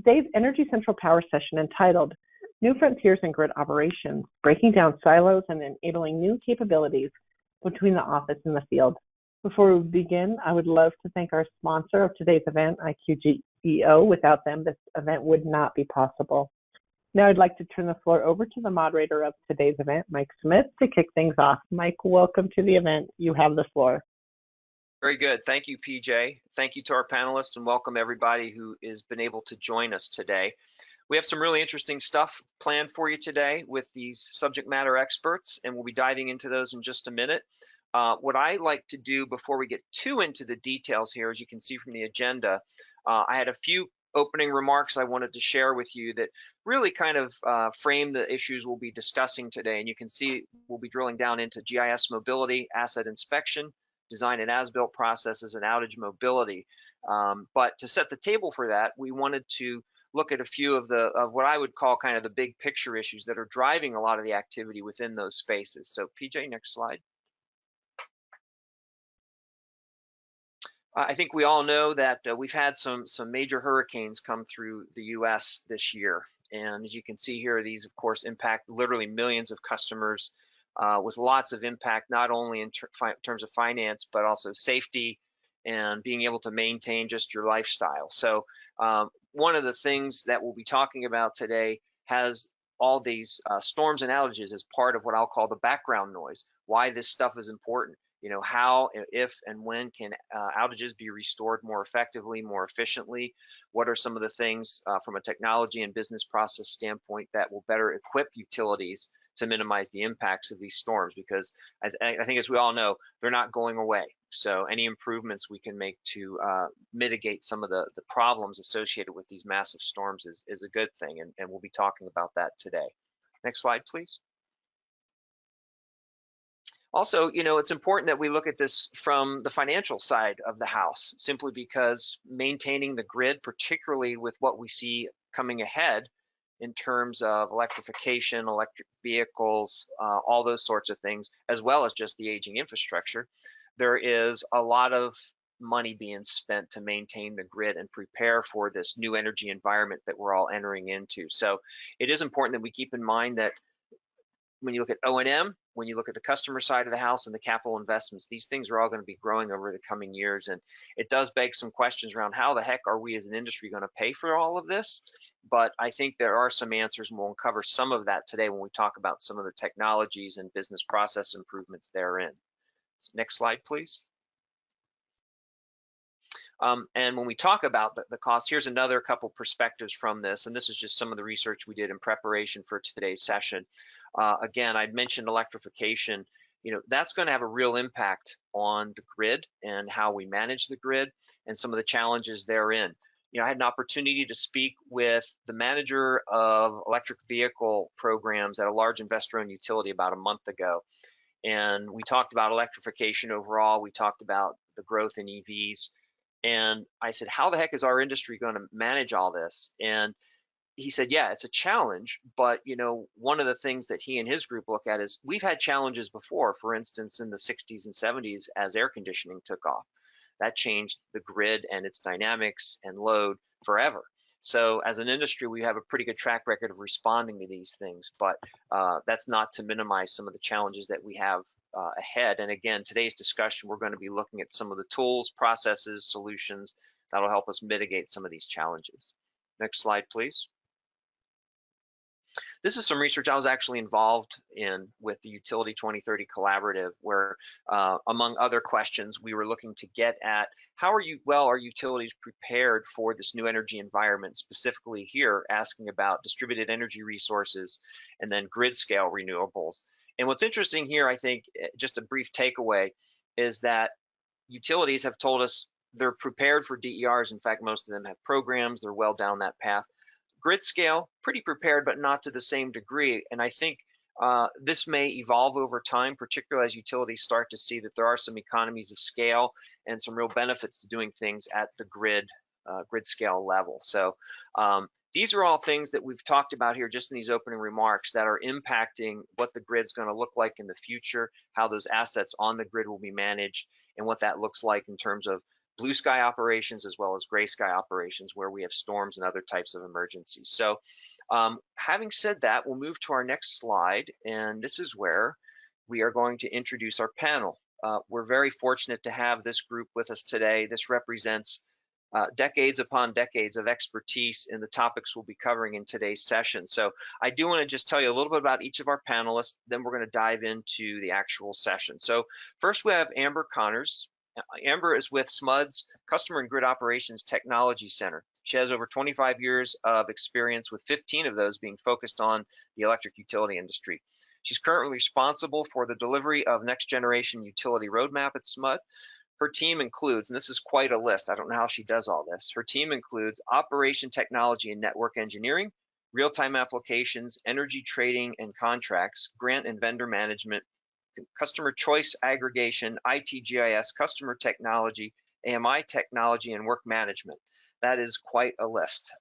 today's Energy Central Power Session entitled New Frontiers in Grid Operations, Breaking Down Silos and Enabling New Capabilities Between the Office and the Field. Before we begin, I would love to thank our sponsor of today's event, IQGeo. Without them, this event would not be possible. Now I'd like to turn the floor over to the moderator of today's event, Mike Smith, to kick things off. Mike, welcome to the event. You have the floor. Very good. Thank you, PJ. Thank you to our panelists, and welcome everybody who has been able to join us today. We have some really interesting stuff planned for you today with these subject matter experts, and we'll be diving into those in just a minute. What I like to do before we get too into the details here, as you can see from the agenda, I had a few opening remarks I wanted to share with you that really kind of frame the issues we'll be discussing today. And you can see we'll be drilling down into GIS mobility, asset inspection, design and as-built processes, and outage mobility. But to set the table for that, we wanted to look at a few of what I would call kind of the big picture issues that are driving a lot of the activity within those spaces. So PJ, next slide. I think we all know that we've had some major hurricanes come through the U.S. this year. And as you can see here, these, of course, impact literally millions of customers with lots of impact, not only in terms of finance, but also safety and being able to maintain just your lifestyle. So one of the things that we'll be talking about today has all these storms and outages as part of what I'll call the background noise, why this stuff is important. You know, how, if, and when can outages be restored more effectively, more efficiently? What are some of the things from a technology and business process standpoint that will better equip utilities to minimize the impacts of these storms? Because I think, as we all know, they're not going away. So any improvements we can make to mitigate some of the problems associated with these massive storms is a good thing, and we'll be talking about that today. Next slide, please. Also, you know, it's important that we look at this from the financial side of the house, simply because maintaining the grid, particularly with what we see coming ahead in terms of electrification, electric vehicles, all those sorts of things, as well as just the aging infrastructure, there is a lot of money being spent to maintain the grid and prepare for this new energy environment that we're all entering into. So it is important that we keep in mind that when you look at O&M, when you look at the customer side of the house and the capital investments, these things are all going to be growing over the coming years. And it does beg some questions around how the heck are we as an industry going to pay for all of this? But I think there are some answers, and we'll uncover some of that today when we talk about some of the technologies and business process improvements therein. So next slide, please. And when we talk about the cost, here's another couple perspectives from this, and this is just some of the research we did in preparation for today's session. Again, I'd mentioned electrification. You know, that's going to have a real impact on the grid and how we manage the grid and some of the challenges therein. You know, I had an opportunity to speak with the manager of electric vehicle programs at a large investor-owned utility about a month ago. And we talked about electrification overall. We talked about the growth in EVs. And I said, how the heck is our industry going to manage all this? And he said, yeah, it's a challenge, but you know, one of the things that he and his group look at is we've had challenges before. For instance, in the 60s and 70s, as air conditioning took off, that changed the grid and its dynamics and load forever. So as an industry, we have a pretty good track record of responding to these things, but that's not to minimize some of the challenges that we have ahead. And again, today's discussion, we're going to be looking at some of the tools, processes, solutions that'll help us mitigate some of these challenges. Next slide, please. This is some research I was actually involved in with the Utility 2030 Collaborative, where among other questions, we were looking to get at how are utilities prepared for this new energy environment, specifically here asking about distributed energy resources and then grid scale renewables. And what's interesting here, I think, just a brief takeaway, is that utilities have told us they're prepared for DERs. In fact, most of them have programs. They're well down that path. Grid scale, pretty prepared, but not to the same degree. And I think this may evolve over time, particularly as utilities start to see that there are some economies of scale and some real benefits to doing things at the grid scale level. So these are all things that we've talked about here just in these opening remarks that are impacting what the grid's going to look like in the future, how those assets on the grid will be managed, and what that looks like in terms of blue sky operations as well as gray sky operations where we have storms and other types of emergencies. So having said that, we'll move to our next slide, and this is where we are going to introduce our panel. We're very fortunate to have this group with us today. This represents decades upon decades of expertise in the topics we'll be covering in today's session. So I do want to just tell you a little bit about each of our panelists, then we're going to dive into the actual session. So first we have Amber Connors. Amber is with SMUD's Customer and Grid Operations Technology Center. She has over 25 years of experience, with 15 of those being focused on the electric utility industry. She's currently responsible for the delivery of next generation utility roadmap at SMUD. Her team includes, and this is quite a list, I don't know how she does all this, her team includes operation technology and network engineering, real-time applications, energy trading and contracts, grant and vendor management, customer choice aggregation, ITGIS, customer technology, AMI technology, and work management. That is quite a list.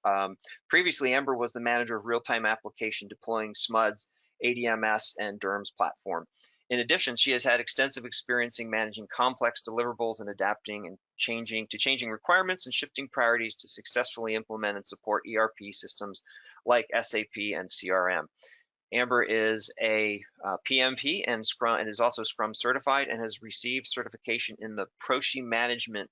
Previously, Amber was the manager of real-time application deploying SMUD's ADMS and DERMS platform. In addition, she has had extensive experience in managing complex deliverables and adapting and changing requirements and shifting priorities to successfully implement and support ERP systems like SAP and CRM. Amber is a PMP and Scrum, and is also Scrum certified, and has received certification in the ProSci management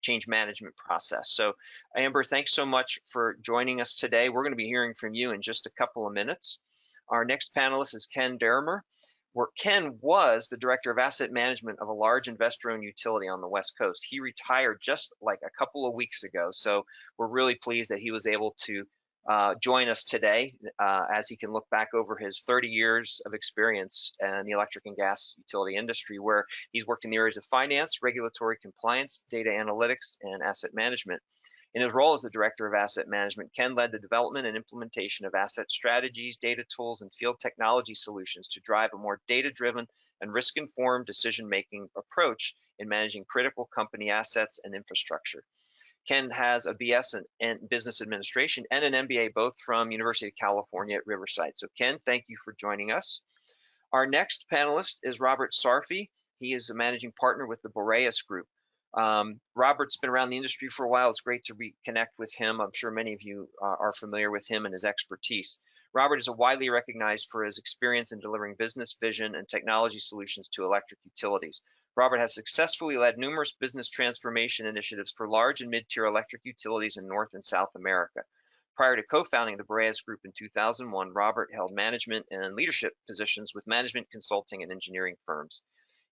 change management process. So Amber, thanks so much for joining us today. We're going to be hearing from you in just a couple of minutes. Our next panelist is Ken Derrimer, where Ken was the director of asset management of a large investor-owned utility on the West Coast. He retired just like a couple of weeks ago, so we're really pleased that he was able to join us today as he can look back over his 30 years of experience in the electric and gas utility industry, where he's worked in the areas of finance, regulatory compliance, data analytics, and asset management. In his role as the director of asset management, Ken led the development and implementation of asset strategies, data tools, and field technology solutions to drive a more data-driven and risk-informed decision-making approach in managing critical company assets and infrastructure. Ken has a BS in Business Administration and an MBA, both from University of California at Riverside. So Ken, thank you for joining us. Our next panelist is Robert Sarfi. He is a managing partner with the Boreas Group. Robert's been around the industry for a while. It's great to reconnect with him. I'm sure many of you are familiar with him and his expertise. Robert is widely recognized for his experience in delivering business vision and technology solutions to electric utilities. Robert has successfully led numerous business transformation initiatives for large and mid-tier electric utilities in North and South America. Prior to co-founding the Boreas Group in 2001, Robert held management and leadership positions with management consulting and engineering firms.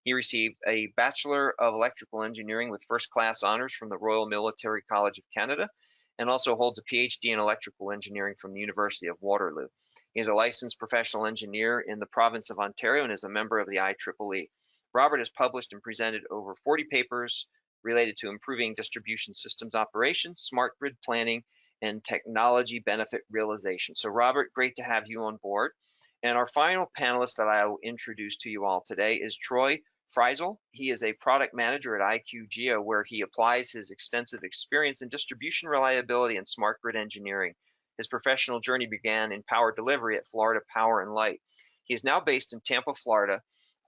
He received a Bachelor of Electrical Engineering with first-class honors from the Royal Military College of Canada, and also holds a PhD in electrical engineering from the University of Waterloo. He is a licensed professional engineer in the province of Ontario and is a member of the IEEE. Robert has published and presented over 40 papers related to improving distribution systems operations, smart grid planning, and technology benefit realization. So Robert, great to have you on board. And our final panelist that I will introduce to you all today is Troy Friesel. He is a product manager at IQGeo, where he applies his extensive experience in distribution reliability and smart grid engineering. His professional journey began in power delivery at Florida Power and Light. He is now based in Tampa, Florida,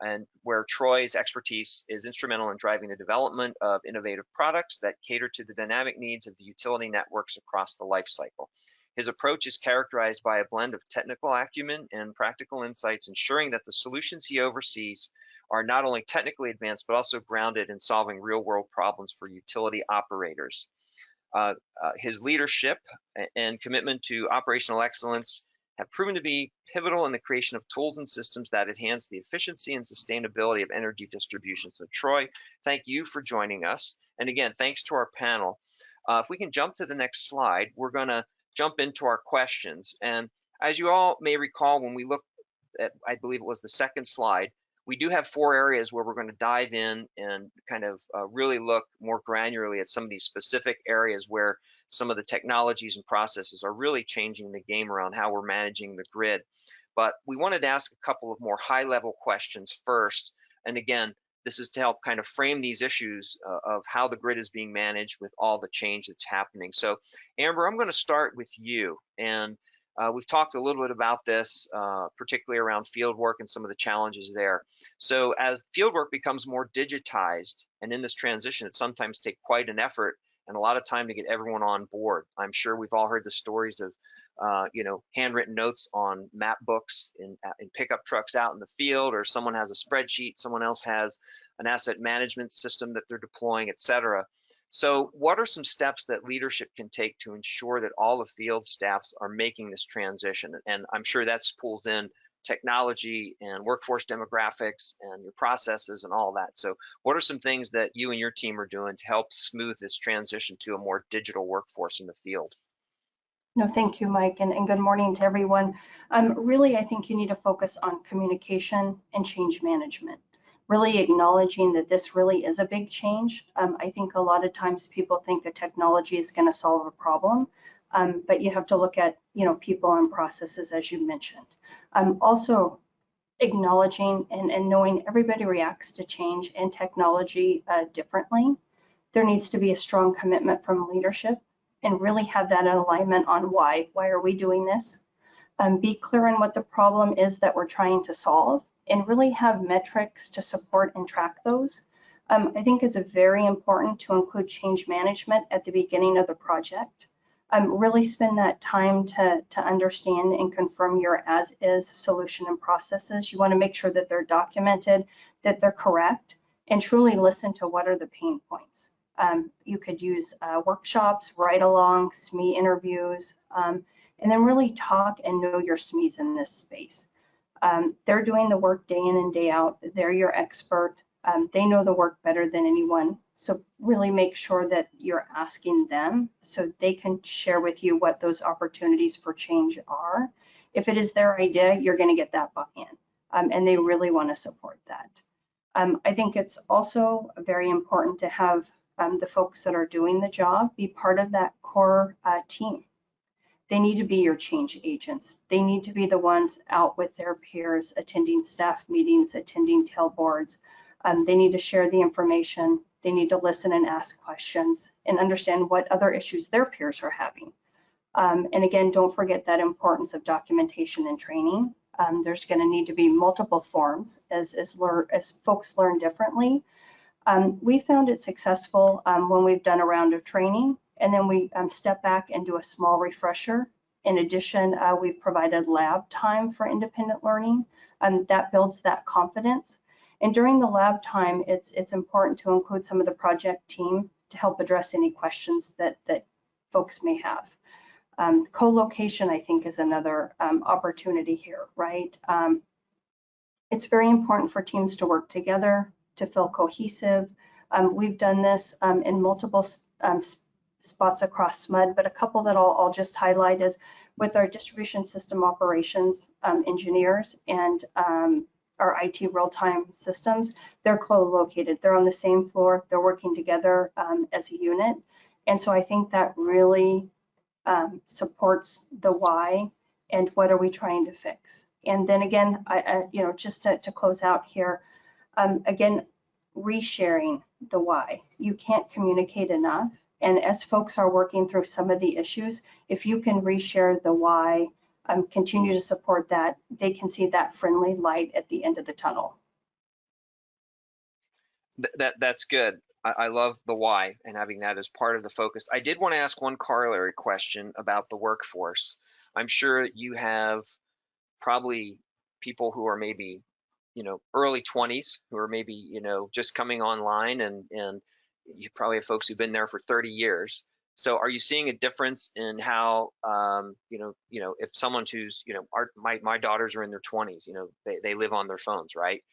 and where Troy's expertise is instrumental in driving the development of innovative products that cater to the dynamic needs of the utility networks across the life cycle. His approach is characterized by a blend of technical acumen and practical insights, ensuring that the solutions he oversees are not only technically advanced, but also grounded in solving real-world problems for utility operators. His leadership and commitment to operational excellence have proven to be pivotal in the creation of tools and systems that enhance the efficiency and sustainability of energy distribution. So Troy, thank you for joining us. And again, thanks to our panel. If we can jump to the next slide, we're gonna jump into our questions. And as you all may recall, when we looked at, I believe it was the second slide, we do have 4 areas where we're going to dive in and kind of really look more granularly at some of these specific areas where some of the technologies and processes are really changing the game around how we're managing the grid. But we wanted to ask a couple of more high-level questions first. And again, this is to help kind of frame these issues of how the grid is being managed with all the change that's happening. So Amber, I'm going to start with you. And We've talked a little bit about this, particularly around field work and some of the challenges there. So as field work becomes more digitized, and in this transition, it sometimes takes quite an effort and a lot of time to get everyone on board. I'm sure we've all heard the stories of handwritten notes on map books in pickup trucks out in the field, or someone has a spreadsheet, someone else has an asset management system that they're deploying, et cetera. So what are some steps that leadership can take to ensure that all the field staffs are making this transition? And I'm sure that pulls in technology and workforce demographics and your processes and all that. So what are some things that you and your team are doing to help smooth this transition to a more digital workforce in the field? No, thank you, Mike, and good morning to everyone. Really, I think you need to focus on communication and change management. Really acknowledging that this really is a big change. I think a lot of times people think that technology is going to solve a problem, but you have to look at people and processes, as you mentioned. Also acknowledging and knowing everybody reacts to change and technology differently. There needs to be a strong commitment from leadership and really have that alignment on why are we doing this. Be clear on what the problem is that we're trying to solve, and really have metrics to support and track those. I think it's very important to include change management at the beginning of the project. Really spend that time to understand and confirm your as-is solution and processes. You want to make sure that they're documented, that they're correct, and truly listen to what are the pain points. You could use workshops, ride-along, SME interviews, and then really talk and know your SMEs in this space. They're doing the work day in and day out. They're your expert. They know the work better than anyone. So really make sure that you're asking them so they can share with you what those opportunities for change are. If it is their idea, you're going to get that buy-in, and they really want to support that. I think it's also very important to have the folks that are doing the job be part of that core team. They need to be your change agents. They need to be the ones out with their peers, attending staff meetings, attending tailboards. They need to share the information. They need to listen and ask questions and understand what other issues their peers are having. And again, don't forget that importance of documentation and training. There's going to need to be multiple forms as folks learn differently. We found it successful when we've done a round of training, and then we step back and do a small refresher. In addition, we've provided lab time for independent learning, that builds that confidence. And during the lab time, it's important to include some of the project team to help address any questions that folks may have. Co-location, I think, is another opportunity here, right? It's very important for teams to work together, to feel cohesive. We've done this in multiple spots across SMUD, but a couple that I'll just highlight is with our distribution system operations engineers and our IT real-time systems. They're co-located. They're on the same floor. They're working together as a unit. And so I think that really supports the why and what are we trying to fix. And then again, just to close out here, again, resharing the why. You can't communicate enough. And as folks are working through some of the issues, if you can reshare the why, continue to support that, they can see that friendly light at the end of the tunnel. That's good. I love the why and having that as part of the focus. I did want to ask one corollary question about the workforce. I'm sure you have probably people who are maybe, early 20s, who are maybe, just coming online, and you probably have folks who've been there for 30 years. So are you seeing a difference in how, if someone who's, my daughters are in their 20s, they live on their phones, right?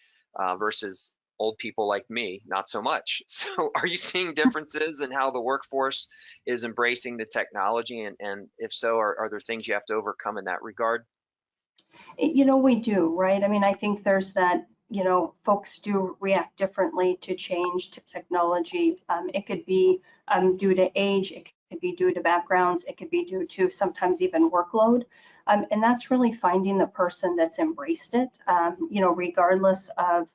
Versus old people like me, not so much. So are you seeing differences in how the workforce is embracing the technology? And if so, are there things you have to overcome in that regard? We do, right? I mean, I think there's that, folks do react differently to change, to technology. It could be due to age, it could be due to backgrounds, it could be due to sometimes even workload. And that's really finding the person that's embraced it, regardless of,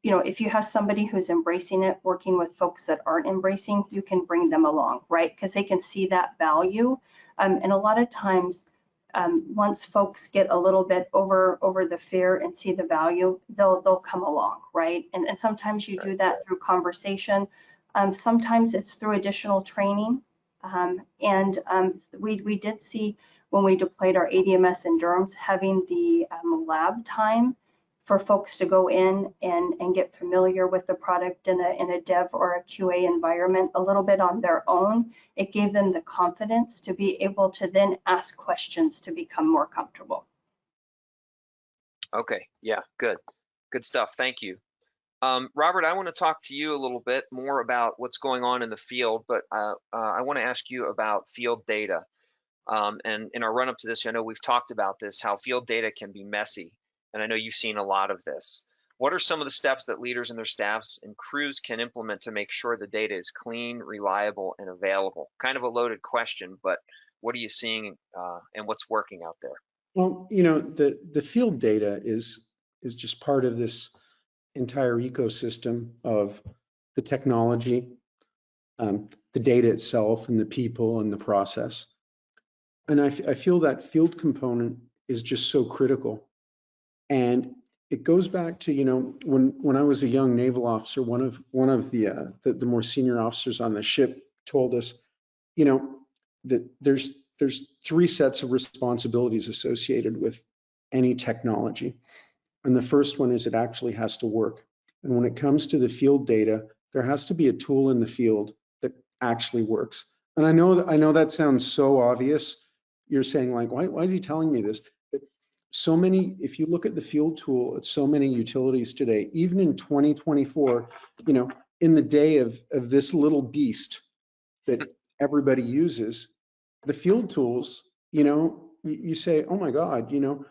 if you have somebody who's embracing it, working with folks that aren't embracing, you can bring them along, right? Because they can see that value. And a lot of times, once folks get a little bit over the fear and see the value, they'll come along, right? And sometimes you do that through conversation. Sometimes it's through additional training. We did see when we deployed our ADMS in Durham's, having the lab time for folks to go in and get familiar with the product in a dev or a QA environment a little bit on their own. It gave them the confidence to be able to then ask questions to become more comfortable. Okay, yeah, good stuff. Thank you. Robert, I want to talk to you a little bit more about what's going on in the field, but I want to ask you about field data. And in our run up to this, I know we've talked about this, how field data can be messy. And I know you've seen a lot of this. What are some of the steps that leaders and their staffs and crews can implement to make sure the data is clean, reliable, and available? Kind of a loaded question, but what are you seeing and what's working out there? Well, you know, the field data is just part of this entire ecosystem of the technology, the data itself, and the people and the process. And I feel that field component is just so critical. And it goes back to, you know, when I was a young naval officer, one of the more senior officers on the ship told us, you know, that there's 3 sets of responsibilities associated with any technology. And the first one is it actually has to work. And when it comes to the field data, there has to be a tool in the field that actually works. And I know that sounds so obvious. You're saying like, why is he telling me this? But so many, if you look at the field tool at so many utilities today, even in 2024, you know, in the day of this little beast that everybody uses, the field tools, you know, you say, oh my God, you know,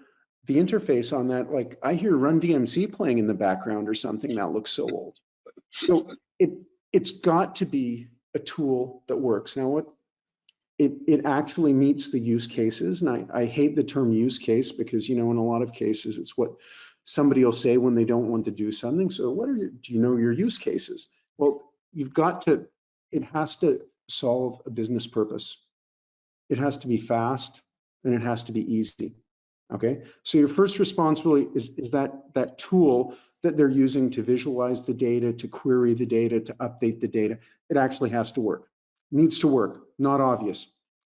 the interface on that, like I hear Run DMC playing in the background or something that looks so old. So it's got to be a tool that works. Now, what it actually meets the use cases, and I hate the term use case because, you know, in a lot of cases, it's what somebody will say when they don't want to do something. So do you know your use cases? Well, it has to solve a business purpose. It has to be fast and it has to be easy. Okay, so your first responsibility is that tool that they're using to visualize the data, to query the data, to update the data. It actually has to work. It needs to work, not obvious,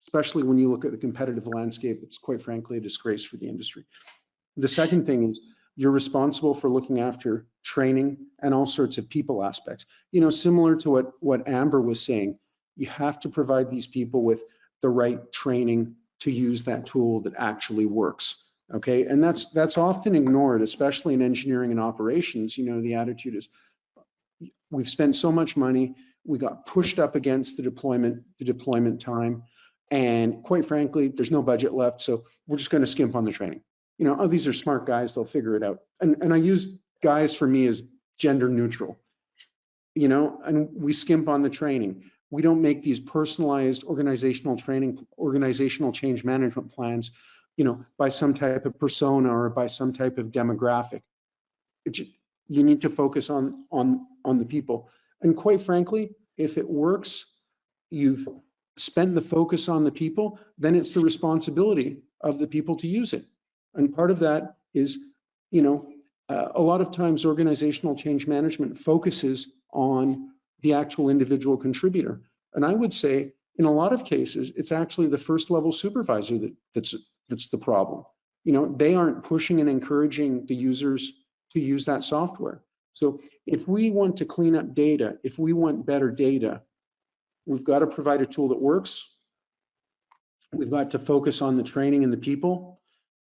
especially when you look at the competitive landscape. It's quite frankly a disgrace for the industry. The second thing is you're responsible for looking after training and all sorts of people aspects. You know, similar to what Amber was saying, you have to provide these people with the right training to use that tool that actually works. Okay, and that's often ignored, especially in engineering and operations. You know, the attitude is we've spent so much money, we got pushed up against the deployment time, and quite frankly, there's no budget left, so we're just going to skimp on the training. You know, oh, these are smart guys, they'll figure it out. And I use guys for me as gender neutral. You know, and we skimp on the training. We don't make these personalized organizational change management plans, you know, by some type of persona or by some type of demographic. You need to focus on the people. And quite frankly, if it works, you've spent the focus on the people, then it's the responsibility of the people to use it. And part of that is, you know, a lot of times organizational change management focuses on the actual individual contributor. And I would say in a lot of cases, it's actually the first level supervisor that's the problem. You know, they aren't pushing and encouraging the users to use that software. So if we want to clean up data, if we want better data, we've got to provide a tool that works. We've got to focus on the training and the people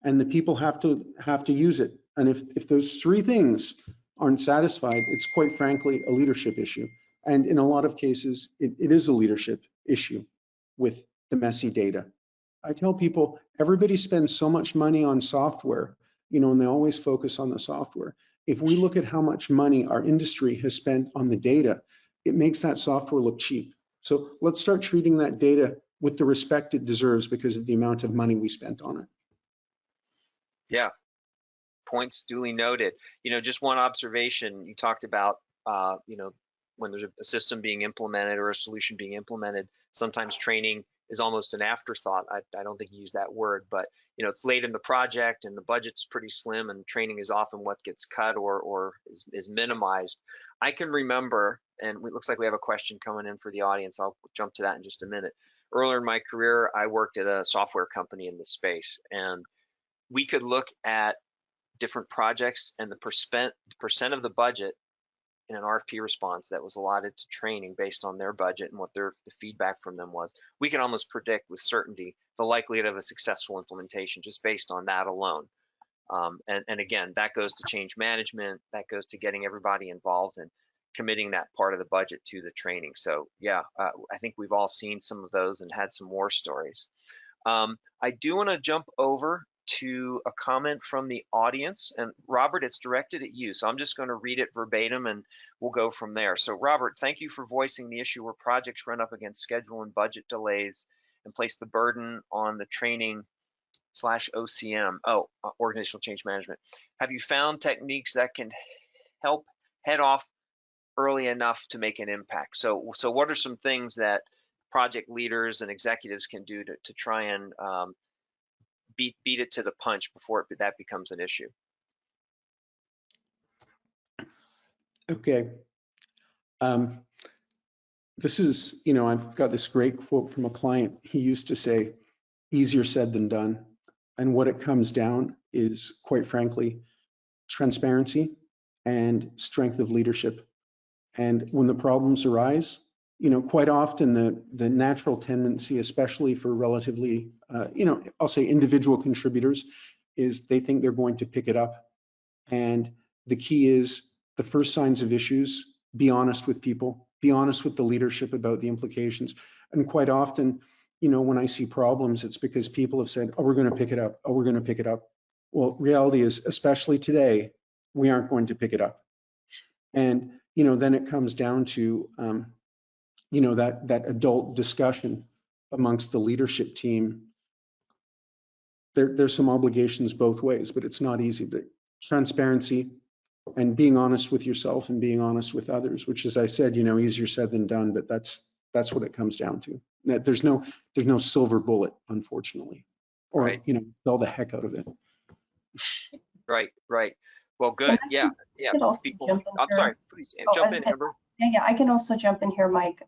have to use it. And if those 3 things aren't satisfied, it's quite frankly a leadership issue. And in a lot of cases, it is a leadership issue with the messy data. I tell people, everybody spends so much money on software, you know, and they always focus on the software. If we look at how much money our industry has spent on the data, it makes that software look cheap. So let's start treating that data with the respect it deserves because of the amount of money we spent on it. Yeah, points duly noted. You know, just one observation, you talked about, you know, when there's a system being implemented or a solution being implemented, sometimes training is almost an afterthought. I don't think you use that word, but it's late in the project and the budget's pretty slim, and training is often what gets cut or is minimized. I can remember, and it looks like we have a question coming in for the audience. I'll jump to that in just a minute. Earlier in my career, I worked at a software company in this space, and we could look at different projects and the percent of the budget in an RFP response that was allotted to training based on their budget and what the feedback from them was. We can almost predict with certainty the likelihood of a successful implementation just based on that alone. And again, that goes to change management, that goes to getting everybody involved and committing that part of the budget to the training. So yeah, I think we've all seen some of those and had some war stories. I do want to jump over to a comment from the audience, and Robert, it's directed at you, so I'm just going to read it verbatim and we'll go from there. So Robert, thank you for voicing the issue where projects run up against schedule and budget delays and place the burden on the training / OCM, organizational change management. Have you found techniques that can help head off early enough to make an impact? So what are some things that project leaders and executives can do to try and beat it to the punch before that becomes an issue? Okay. This is, I've got this great quote from a client. He used to say, easier said than done. And what it comes down is, quite frankly, transparency and strength of leadership. And when the problems arise, quite often the natural tendency, especially for relatively, I'll say individual contributors, is they think they're going to pick it up. And the key is the first signs of issues, be honest with people, be honest with the leadership about the implications. And quite often, when I see problems, it's because people have said, oh, we're going to pick it up. Oh, we're going to pick it up. Well, reality is, especially today, we aren't going to pick it up. And, then it comes down to, that adult discussion amongst the leadership team. There's some obligations both ways, but it's not easy. But transparency and being honest with yourself and being honest with others, which, as I said, easier said than done, but that's what it comes down to. There's no silver bullet, unfortunately, or right. Sell the heck out of it. Right. Well, good. Yeah. People. I'm sorry. Please jump in, Amber. Yeah, I can also jump in here, Mike.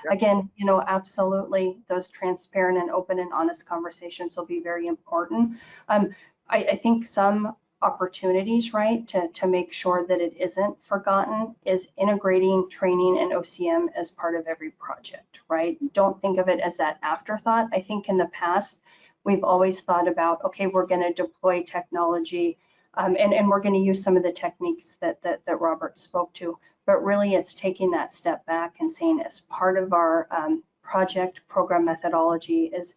Again, absolutely, those transparent and open and honest conversations will be very important. I think some opportunities, right, to make sure that it isn't forgotten is integrating training and OCM as part of every project, right? Don't think of it as that afterthought. I think in the past, we've always thought about, okay, we're going to deploy technology and we're going to use some of the techniques that Robert spoke to, but really it's taking that step back and saying as part of our project program methodology is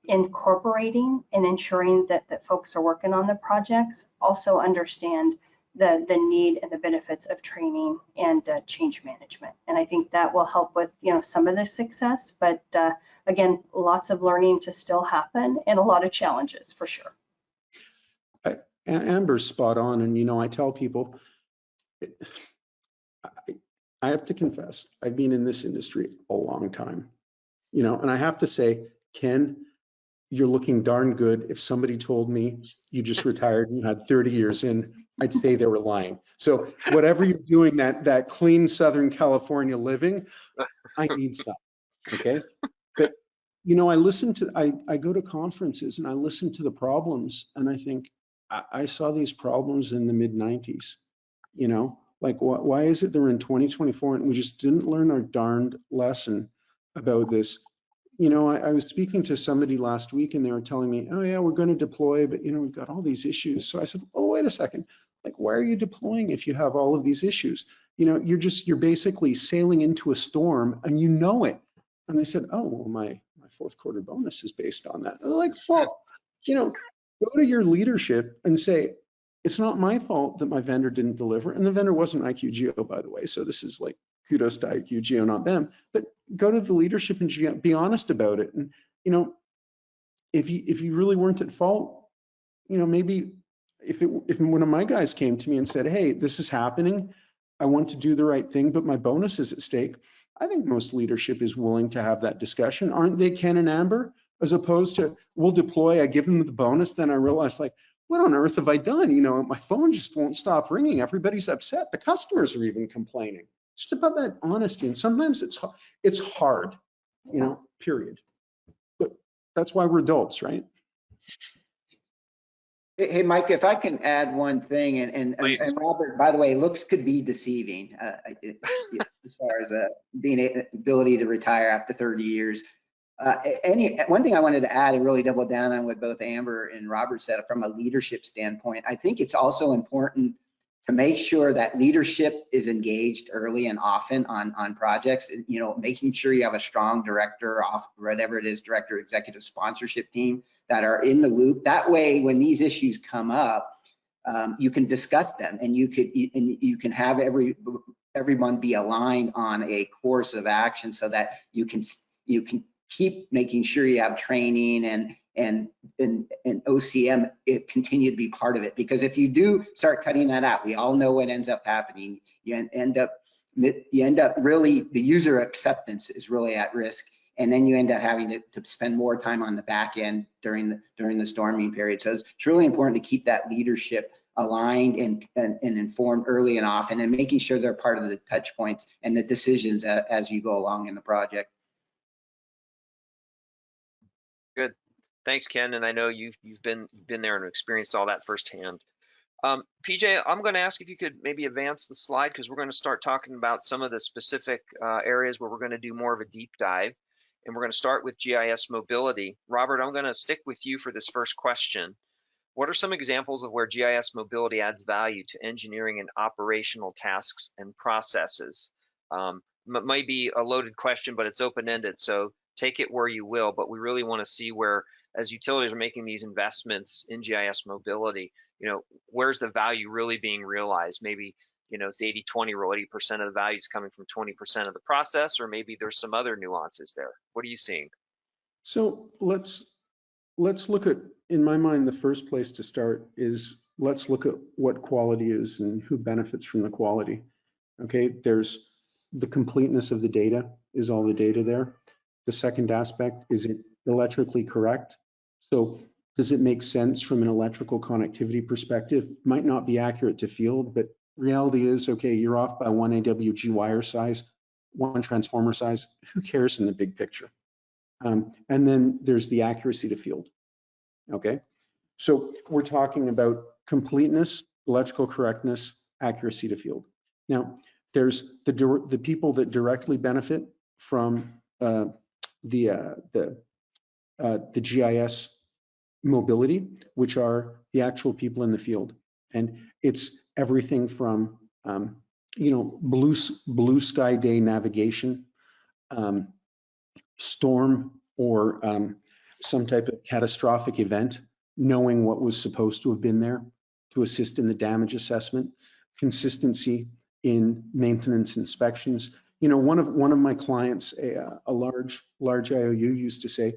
incorporating and ensuring that folks are working on the projects also understand the need and the benefits of training and change management. And I think that will help with some of the success, but again, lots of learning to still happen and a lot of challenges for sure. Amber's spot on, and I tell people, I have to confess, I've been in this industry a long time, and I have to say, Ken, you're looking darn good. If somebody told me you just retired and you had 30 years in, I'd say they were lying. So whatever you're doing, that clean Southern California living, I need some, okay? But, I go to conferences and I listen to the problems and I think, I saw these problems in the mid-90s, like why is it they're in 2024 and we just didn't learn our darned lesson about this? I was speaking to somebody last week and they were telling me, oh yeah, we're going to deploy, but we've got all these issues. So I said, oh, wait a second, like why are you deploying if you have all of these issues? You're basically sailing into a storm and it. And they said, oh, well, my fourth quarter bonus is based on that. And like, well, go to your leadership and say, it's not my fault that my vendor didn't deliver. And the vendor wasn't IQGeo, by the way. So this is like kudos to IQGeo, not them. But go to the leadership and be honest about it. And, if you really weren't at fault, maybe if one of my guys came to me and said, hey, this is happening, I want to do the right thing, but my bonus is at stake. I think most leadership is willing to have that discussion. Aren't they, Ken and Amber? As opposed to, we'll deploy, I give them the bonus, then I realize, like, what on earth have I done? You know, my phone just won't stop ringing. Everybody's upset. The customers are even complaining. It's just about that honesty. And sometimes it's hard, you know, period. But that's why we're adults, right? Hey, Mike, if I can add one thing, and Robert, by the way, looks could be deceiving as far as ability to retire after 30 years. One thing I wanted to add and really double down on what both Amber and Robert said from a leadership standpoint, I think it's also important to make sure that leadership is engaged early and often on projects. You know, making sure you have a strong director, whatever it is, director, executive sponsorship team that are in the loop. That way, when these issues come up, you can discuss them, and you can have everyone be aligned on a course of action, so that you can keep making sure you have training and OCM continue to be part of it. Because if you do start cutting that out, we all know what ends up happening. You end up really, the user acceptance is really at risk. And then you end up having to spend more time on the back end during the storming period. So it's really important to keep that leadership aligned and informed early and often, and making sure they're part of the touch points and the decisions as you go along in the project. Good, thanks, Ken. And I know you've been there and experienced all that firsthand. PJ, I'm going to ask if you could maybe advance the slide, because we're going to start talking about some of the specific areas where we're going to do more of a deep dive. And we're going to start with GIS mobility. Robert, I'm going to stick with you for this first question. What are some examples of where GIS mobility adds value to engineering and operational tasks and processes? Might be a loaded question, but it's open-ended, so take it where you will. But we really want to see where, as utilities are making these investments in GIS mobility, you know, where's the value really being realized? Maybe, you know, it's the 80-20 rule, 80% of the value is coming from 20% of the process, or maybe there's some other nuances there. What are you seeing? So let's look at, in my mind, the first place to start is, let's look at what quality is and who benefits from the quality. Okay, there's the completeness of the data. Is all the data there? The second aspect, is it electrically correct? So does it make sense from an electrical connectivity perspective? Might not be accurate to field, but reality is, okay, you're off by 1 AWG wire size, 1 transformer size. Who cares in the big picture? And then there's the accuracy to field. Okay, so we're talking about completeness, electrical correctness, accuracy to field. Now, there's the people that directly benefit from the GIS mobility, which are the actual people in the field, and it's everything from you know, blue sky day navigation, storm or some type of catastrophic event, knowing what was supposed to have been there to assist in the damage assessment, consistency in maintenance inspections. You know, one of my clients, a large IOU, used to say,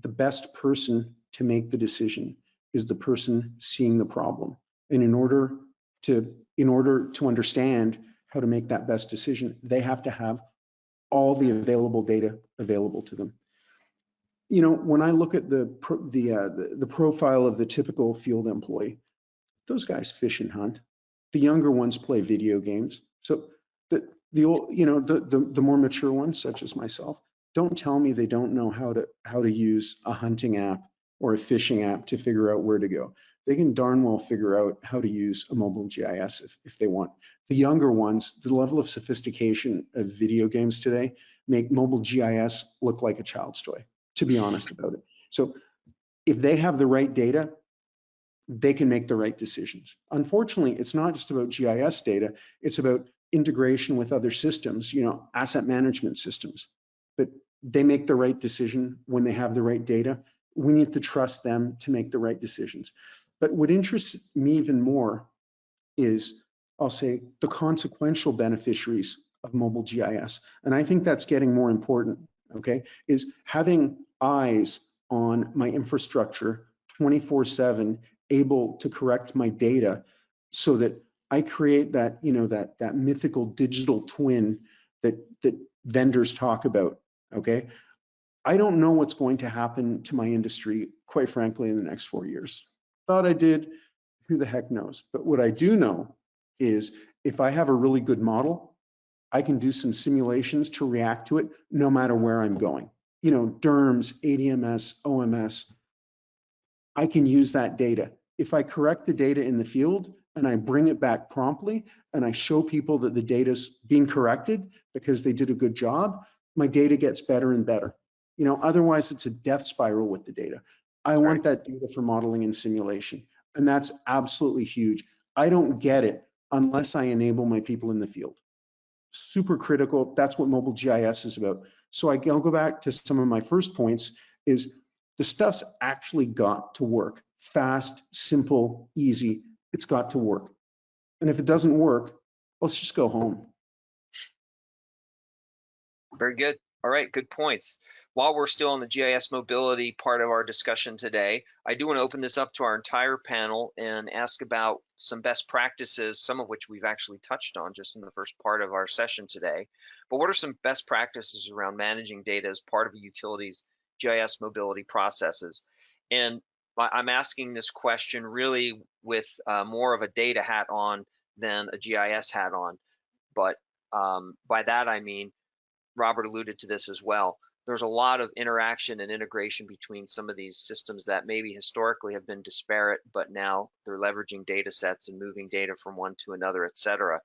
the best person to make the decision is the person seeing the problem. And in order to understand how to make that best decision, they have to have all the available data available to them. You know, when I look at the profile of the typical field employee, those guys fish and hunt. The younger ones play video games. So the old, you know, the more mature ones, such as myself, don't tell me they don't know how to use a hunting app or a fishing app to figure out where to go. They can darn well figure out how to use a mobile GIS if they want. The younger ones, the level of sophistication of video games today make mobile GIS look like a child's toy, to be honest about it. So if they have the right data, they can make the right decisions. Unfortunately, it's not just about GIS data, it's about integration with other systems, you know, asset management systems. But they make the right decision when they have the right data. We need to trust them to make the right decisions. But what interests me even more is, I'll say, the consequential beneficiaries of mobile GIS. And I think that's getting more important, okay, is having eyes on my infrastructure 24/7, able to correct my data so that I create that, you know, that mythical digital twin that vendors talk about, okay? I don't know what's going to happen to my industry, quite frankly, in the next 4 years. Thought I did, who the heck knows? But what I do know is if I have a really good model, I can do some simulations to react to it no matter where I'm going. You know, DERMS, ADMS, OMS, I can use that data. If I correct the data in the field and I bring it back promptly and I show people that the data's being corrected because they did a good job, my data gets better and better. You know, otherwise it's a death spiral with the data. I want that data for modeling and simulation, and that's absolutely huge. I don't get it unless I enable my people in the field. Super critical. That's what mobile GIS is about. So I'll go back to some of my first points is the stuff's actually got to work. Fast, simple, easy. It's got to work. And if it doesn't work, let's just go home. Very good. All right, good points. While we're still on the GIS mobility part of our discussion today, I do want to open this up to our entire panel and ask about some best practices, some of which we've actually touched on just in the first part of our session today. But what are some best practices around managing data as part of a utility's GIS mobility processes? And I'm asking this question really with more of a data hat on than a GIS hat on. But by that I mean, Robert alluded to this as well. There's a lot of interaction and integration between some of these systems that maybe historically have been disparate, but now they're leveraging data sets and moving data from one to another, et cetera.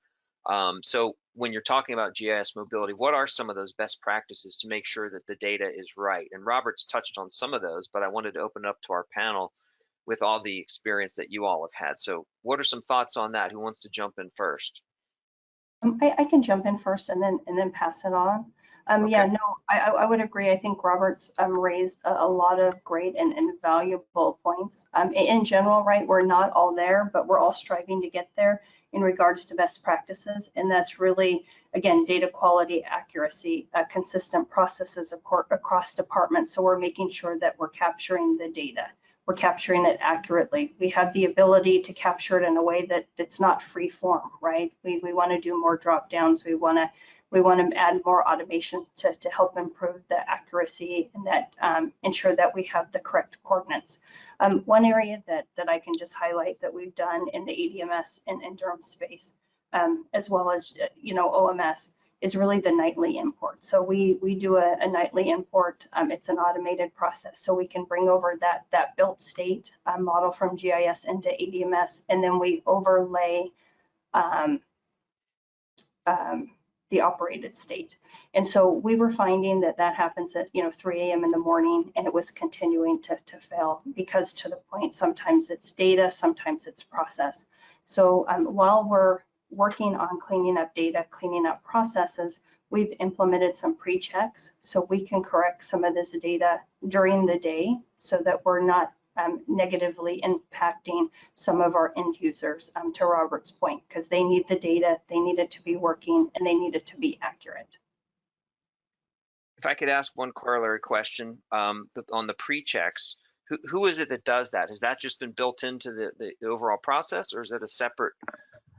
So when you're talking about GIS mobility, what are some of those best practices to make sure that the data is right? And Robert's touched on some of those, but I wanted to open up to our panel with all the experience that you all have had. So what are some thoughts on that? Who wants to jump in first? I can jump in first and then pass it on. Okay. Yeah, no, I would agree. I think Robert's raised a lot of great and valuable points. In general, right, we're not all there, but we're all striving to get there in regards to best practices. And that's really, again, data quality, accuracy, consistent processes across departments. So we're making sure that we're capturing the data. We're capturing it accurately. We have the ability to capture it in a way that it's not free form, right? We want to do more drop downs. We want to add more automation to help improve the accuracy and that ensure that we have the correct coordinates. One area that I can just highlight that we've done in the ADMS and DERM space, as well as OMS, is really the nightly import. So we do a nightly import. It's an automated process, so we can bring over that built state model from GIS into ADMS, and then we overlay the operated state. And so we were finding that happens at 3 a.m. in the morning, and it was continuing to fail because, to the point, sometimes it's data, sometimes it's process. So while we're working on cleaning up data, cleaning up processes, we've implemented some pre-checks so we can correct some of this data during the day so that we're not negatively impacting some of our end users, to Robert's point, because they need the data, they need it to be working, and they need it to be accurate. If I could ask one corollary question on the pre-checks, who is it that does that? Has that just been built into the overall process, or is it a separate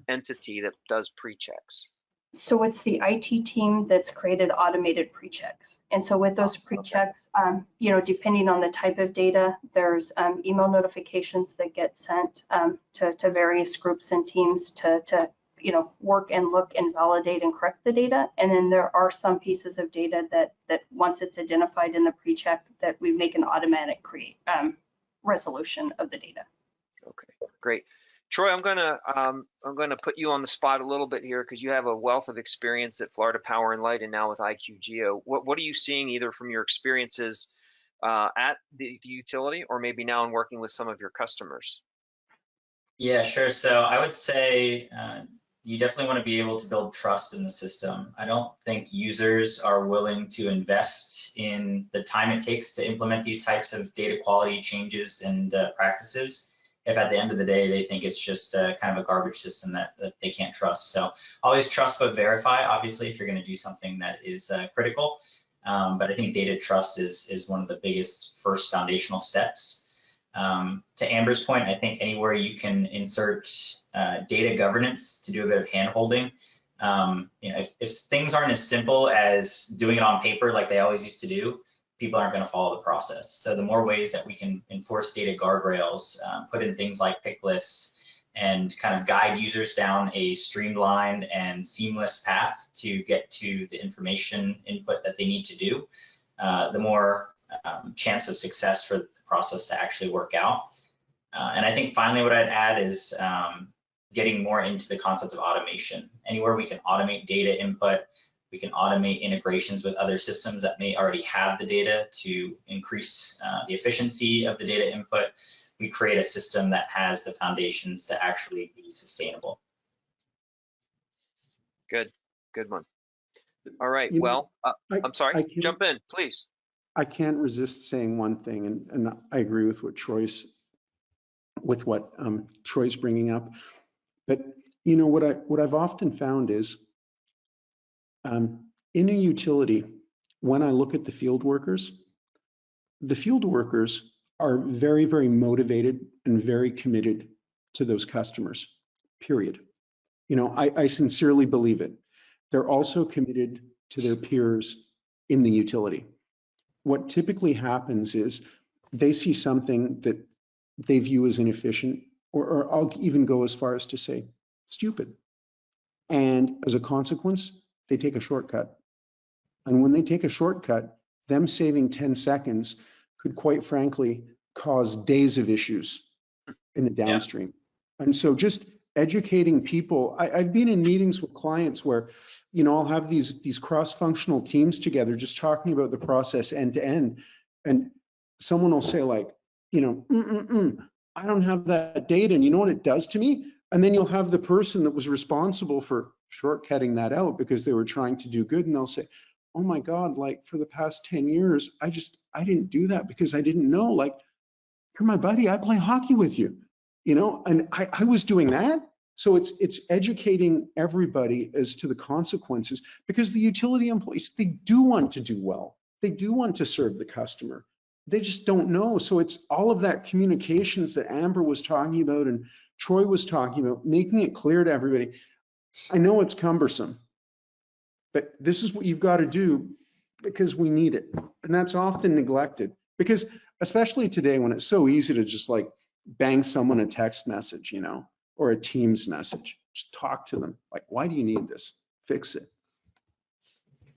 entity that does pre-checks? So it's the IT team that's created automated pre-checks. And so with those pre-checks, depending on the type of data, there's email notifications that get sent to various groups and teams to work and look and validate and correct the data. And then there are some pieces of data that once it's identified in the pre-check, that we make an automatic resolution of the data. Okay, great. Troy, I'm gonna put you on the spot a little bit here because you have a wealth of experience at Florida Power and Light and now with IQGeo. What are you seeing either from your experiences at the utility or maybe now in working with some of your customers? Yeah, sure. So I would say you definitely want to be able to build trust in the system. I don't think users are willing to invest in the time it takes to implement these types of data quality changes and practices if at the end of the day they think it's just kind of a garbage system that they can't trust. So always trust but verify, obviously, if you're going to do something that is critical. But I think data trust is one of the biggest first foundational steps. To Amber's point, I think anywhere you can insert data governance to do a bit of hand-holding If things aren't as simple as doing it on paper like they always used to do, people aren't going to follow the process. So the more ways that we can enforce data guardrails, put in things like pick lists, and kind of guide users down a streamlined and seamless path to get to the information input that they need to do, the more chance of success for the process to actually work out. And I think finally what I'd add is getting more into the concept of automation. Anywhere we can automate data input, we can automate integrations with other systems that may already have the data to increase the efficiency of the data input. We create a system that has the foundations to actually be sustainable. Good one. All right, well, I'm sorry, jump in, please. I can't resist saying one thing, and I agree with what Troy's bringing up. But you know what I've often found is in a utility, when I look at the field workers are very, very motivated and very committed to those customers, period. You know, I sincerely believe it. They're also committed to their peers in the utility. What typically happens is they see something that they view as inefficient, or I'll even go as far as to say stupid. And as a consequence, they take a shortcut. And when they take a shortcut, them saving 10 seconds could quite frankly cause days of issues in the downstream. Yeah. And so just educating people, I've been in meetings with clients where, you know, I'll have these cross-functional teams together just talking about the process end to end. And someone will say like, you know, I don't have that data, and you know what it does to me? And then you'll have the person that was responsible for shortcutting that out because they were trying to do good, and they'll say, oh my God, like for the past 10 years, I didn't do that because I didn't know. Like, you're my buddy, I play hockey with you, you know, and I was doing that. So it's educating everybody as to the consequences, because the utility employees, they do want to do well. They do want to serve the customer. They just don't know. So it's all of that communications that Amber was talking about and Troy was talking about, making it clear to everybody. I know it's cumbersome, but this is what you've got to do because we need it. And that's often neglected, because especially today when it's so easy to just like bang someone a text message, you know, or a Teams message, just talk to them. Like, why do you need this? Fix it.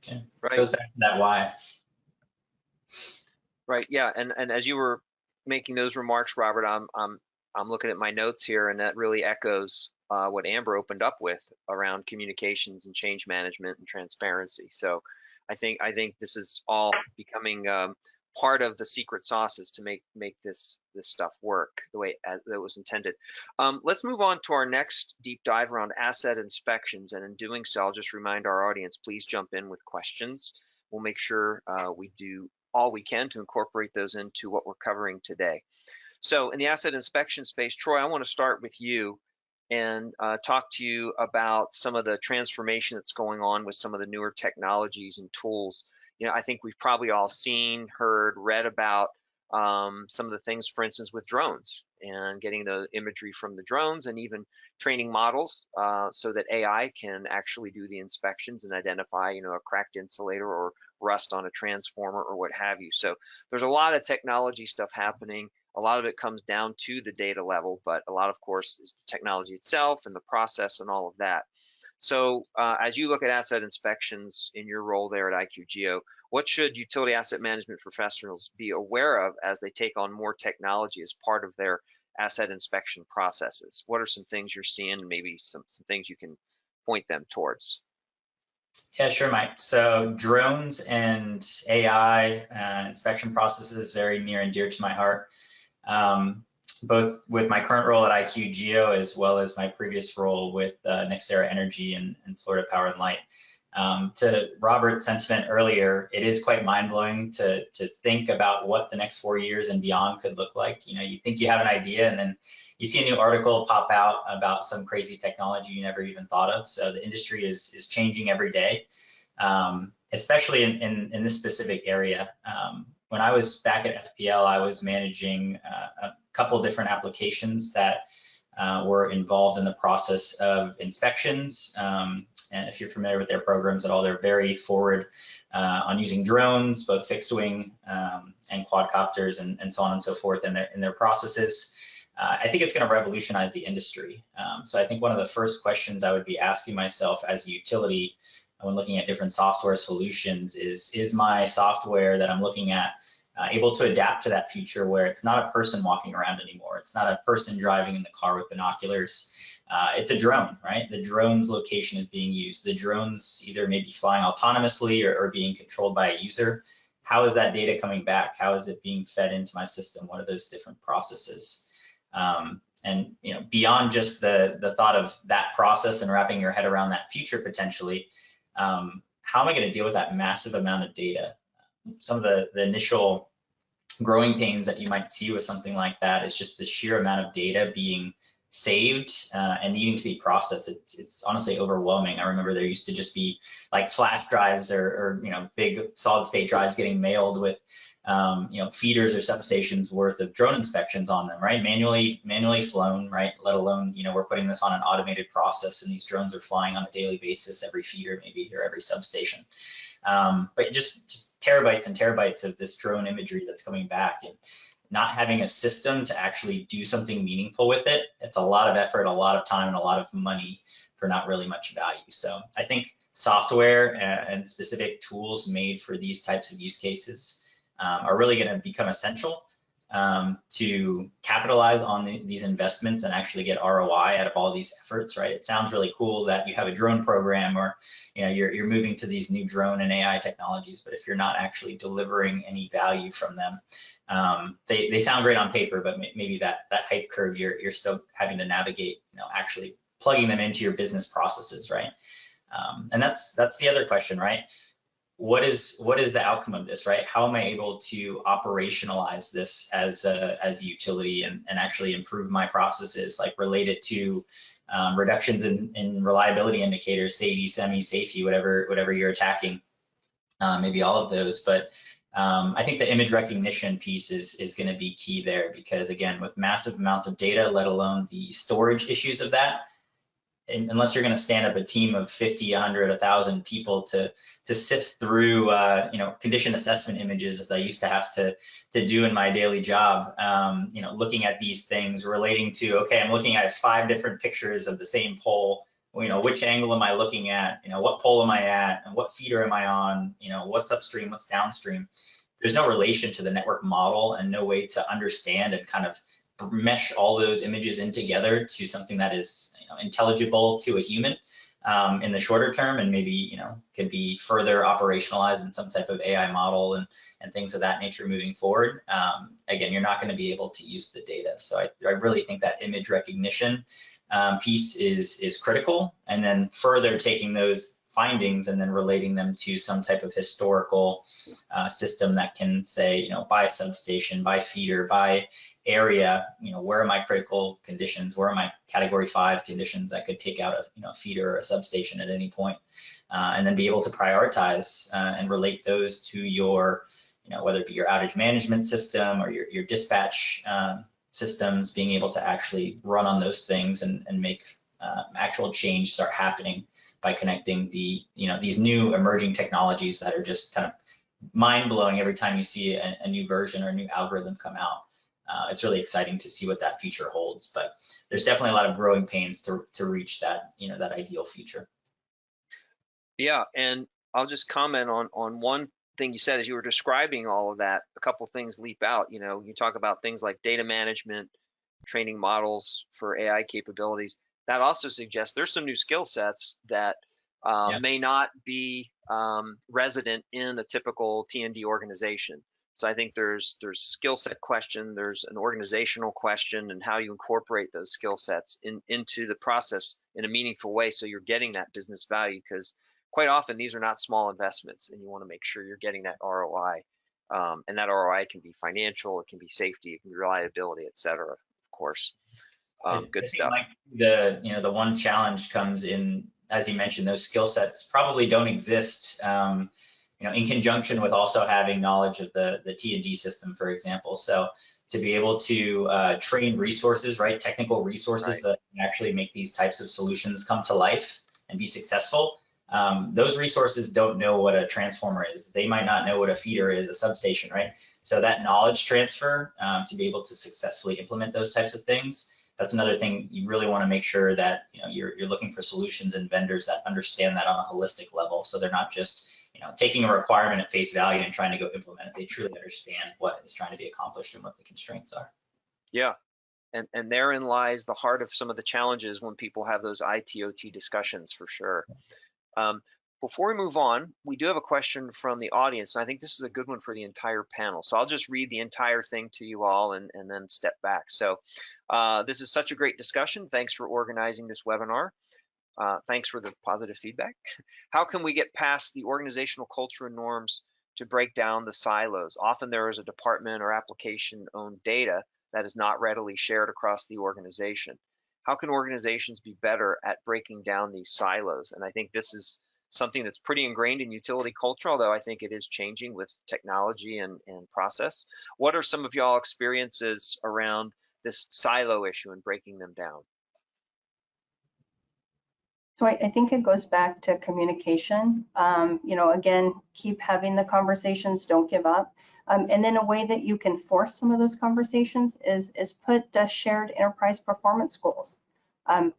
Okay. Right. Goes back to that why. Right. Yeah. And as you were making those remarks, Robert, I'm looking at my notes here, and that really echoes what Amber opened up with around communications and change management and transparency. So I think this is all becoming part of the secret sauces to make this stuff work the way that was intended. Let's move on to our next deep dive around asset inspections. And in doing so, I'll just remind our audience, please jump in with questions. We'll make sure we do all we can to incorporate those into what we're covering today. So in the asset inspection space, Troy, I want to start with you and talk to you about some of the transformation that's going on with some of the newer technologies and tools. You know, I think we've probably all seen, heard, read about some of the things, for instance, with drones and getting the imagery from the drones, and even training models so that AI can actually do the inspections and identify, you know, a cracked insulator or rust on a transformer or what have you. So there's a lot of technology stuff happening. A lot of it comes down to the data level, but a lot, of course, is the technology itself and the process and all of that. So as you look at asset inspections in your role there at IQGeo, what should utility asset management professionals be aware of as they take on more technology as part of their asset inspection processes? What are some things you're seeing, and maybe some things you can point them towards? Yeah, sure, Mike. So drones and AI inspection processes is very near and dear to my heart. Both with my current role at IQGeo as well as my previous role with NextEra Energy and Florida Power and Light. To Robert's sentiment earlier, it is quite mind-blowing to think about what the next 4 years and beyond could look like. You know, you think you have an idea, and then you see a new article pop out about some crazy technology you never even thought of. So the industry is changing every day, especially in this specific area. When I was back at FPL, I was managing a couple different applications that were involved in the process of inspections. And if you're familiar with their programs at all, they're very forward on using drones, both fixed wing and quadcopters and so on and so forth in their processes. I think it's going to revolutionize the industry. So I think one of the first questions I would be asking myself as a utility when looking at different software solutions is my software that I'm looking at able to adapt to that future where it's not a person walking around anymore. It's not a person driving in the car with binoculars. It's a drone, right? The drone's location is being used. The drone's either maybe flying autonomously or being controlled by a user. How is that data coming back? How is it being fed into my system? What are those different processes? And beyond just the thought of that process and wrapping your head around that future potentially, how am I going to deal with that massive amount of data? Some of the initial growing pains that you might see with something like that is just the sheer amount of data being saved and needing to be processed. It's honestly overwhelming. I remember there used to just be like flash drives or big solid state drives getting mailed with feeders or substations worth of drone inspections on them, right? Manually flown, right? Let alone, we're putting this on an automated process and these drones are flying on a daily basis, every feeder maybe or every substation. But just terabytes and terabytes of this drone imagery that's coming back and not having a system to actually do something meaningful with it. It's a lot of effort, a lot of time, and a lot of money for not really much value. So I think software and specific tools made for these types of use cases are really going to become essential to capitalize on these investments and actually get ROI out of all these efforts, right? It sounds really cool that you have a drone program or you're moving to these new drone and AI technologies, but if you're not actually delivering any value from them, they sound great on paper, but maybe that hype curve you're still having to navigate, actually plugging them into your business processes, right? And that's the other question, right? What is the outcome of this, right? How am I able to operationalize this as a utility and actually improve my processes, like related to reductions in reliability indicators, SAIDI, SEMI, SAFE, whatever you're attacking, maybe all of those. But I think the image recognition piece is going to be key there because, again, with massive amounts of data, let alone the storage issues of that, unless you're going to stand up a team of 50, 100, 1,000 people to sift through, condition assessment images, as I used to have to do in my daily job, looking at these things relating to, okay, I'm looking at 5 different pictures of the same pole. Which angle am I looking at? What pole am I at? And what feeder am I on? What's upstream? What's downstream? There's no relation to the network model and no way to understand and kind of mesh all those images in together to something that is intelligible to a human in the shorter term, and maybe could be further operationalized in some type of AI model and things of that nature moving forward. Again, you're not going to be able to use the data. So I really think that image recognition piece is critical, and then further taking those findings and then relating them to some type of historical system that can say, by substation, by feeder, by area, where are my critical conditions, where are my category 5 conditions that could take out a feeder or a substation at any point, and then be able to prioritize and relate those to your, whether it be your outage management system or your dispatch systems, being able to actually run on those things and make actual change start happening by connecting these new emerging technologies that are just kind of mind-blowing every time you see a new version or a new algorithm come out. It's really exciting to see what that future holds, but there's definitely a lot of growing pains to reach that, that ideal future. Yeah, and I'll just comment on one thing you said as you were describing all of that. A couple things leap out. You talk about things like data management, training models for AI capabilities. That also suggests there's some new skill sets that may not be resident in a typical T&D organization. So I think there's a skill set question, there's an organizational question, and how you incorporate those skill sets into the process in a meaningful way so you're getting that business value, because quite often these are not small investments and you want to make sure you're getting that ROI. And that ROI can be financial, it can be safety, it can be reliability, et cetera, of course. Good stuff. Like the one challenge comes in, as you mentioned, those skill sets probably don't exist in conjunction with also having knowledge of the T&D system, for example. So to be able to train resources, right? Technical resources that can actually make these types of solutions come to life and be successful. Those resources don't know what a transformer is. They might not know what a feeder is, a substation, right? So that knowledge transfer to be able to successfully implement those types of things, that's another thing you really want to make sure that you're looking for solutions and vendors that understand that on a holistic level. So they're not just taking a requirement at face value and trying to go implement it. They truly understand what is trying to be accomplished and what the constraints are. Yeah, and therein lies the heart of some of the challenges when people have those ITOT discussions, for sure. Before we move on, we do have a question from the audience, and I think this is a good one for the entire panel. So I'll just read the entire thing to you all and then step back. So this is such a great discussion. Thanks for organizing this webinar. Thanks for the positive feedback. How can we get past the organizational culture and norms to break down the silos? Often there is a department or application owned data that is not readily shared across the organization. How can organizations be better at breaking down these silos? And I think this is something that's pretty ingrained in utility culture, although I think it is changing with technology and process. What are some of y'all experiences around this silo issue and breaking them down? So I think it goes back to communication. Again, keep having the conversations, don't give up. And then a way that you can force some of those conversations is put shared enterprise performance goals